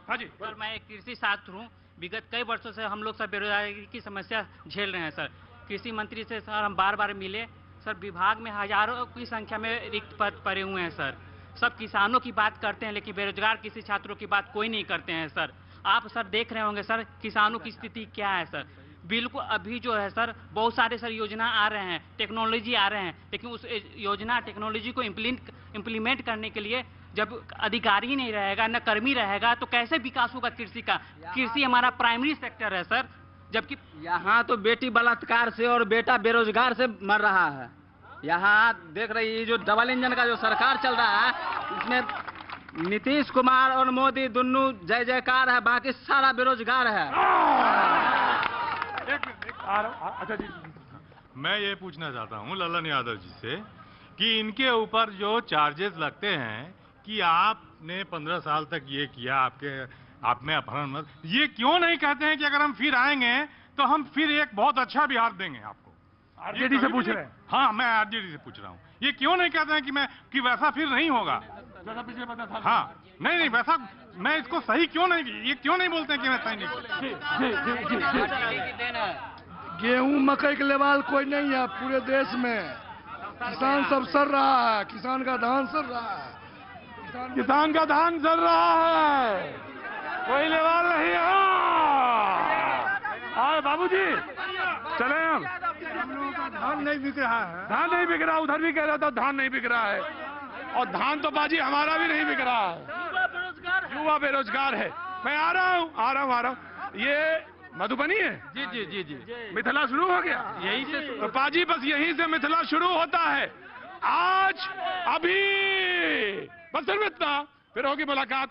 हाँ जी। सर मैं एक कृषि छात्र हूँ, विगत कई वर्षों से हम लोग सब बेरोजगारी की समस्या झेल रहे हैं। सर कृषि मंत्री से सर हम बार मिले, सर विभाग में हजारों की संख्या में रिक्त पद पड़े हुए हैं। सर सब किसानों की बात करते हैं लेकिन बेरोजगार कृषि छात्रों की बात कोई नहीं करते हैं। सर आप सर देख रहे होंगे सर किसानों की स्थिति क्या है। सर बिल्कुल अभी जो है सर बहुत सारे सर योजना आ रहे हैं, टेक्नोलॉजी आ रहे हैं, लेकिन उस योजना टेक्नोलॉजी को इम्प्लीमेंट करने के लिए जब अधिकारी नहीं रहेगा न कर्मी रहेगा तो कैसे विकास होगा कृषि का? कृषि हमारा प्राइमरी सेक्टर है सर, जबकि यहाँ तो बेटी बलात्कार से और बेटा बेरोजगार से मर रहा है। यहाँ देख रही है जो डबल इंजन का जो सरकार चल रहा है इसमें नीतीश कुमार और मोदी दोनों जय जयकार है, बाकी सारा बेरोजगार है। अच्छा जी मैं ये पूछना चाहता हूँ ललन यादव जी से कि इनके ऊपर जो चार्जेस लगते हैं कि आपने 15 साल तक ये किया, आप में अपहरण मत, ये क्यों नहीं कहते हैं कि अगर हम फिर आएंगे तो हम फिर एक बहुत अच्छा बिहार देंगे आपको? आरजेडी से पूछ रहे हैं? हाँ मैं आरजेडी से पूछ रहा हूँ। ये क्यों नहीं कहते हैं कि वैसा फिर नहीं होगा? जैसा पिछले 15 साल। हाँ नहीं वैसा मैं इसको सही क्यों नहीं, ये क्यों नहीं बोलते हैं कि मैं सही नहीं? गेहूं मकई के लेवाल कोई नहीं है पूरे देश में, किसान सब सर रहा है, किसान का धान सर रहा है, किसान का धान सर रहा है, कोई लेवाल नहीं है। आए बाबूजी चले हम लोगों का धान नहीं बिक रहा है। धान नहीं बिक रहा, उधर भी कह रहा था धान नहीं बिक रहा है और धान तो बाजी हमारा भी नहीं बिक रहा है, युवा बेरोजगार है। मैं आ रहा हूँ। ये मधुबनी है? जी जी जी जी। मिथिला शुरू हो गया यहीं से? तो पाजी बस यहीं से मिथिला शुरू होता है। आज अभी बस सिर्फ इतना, फिर होगी मुलाकात।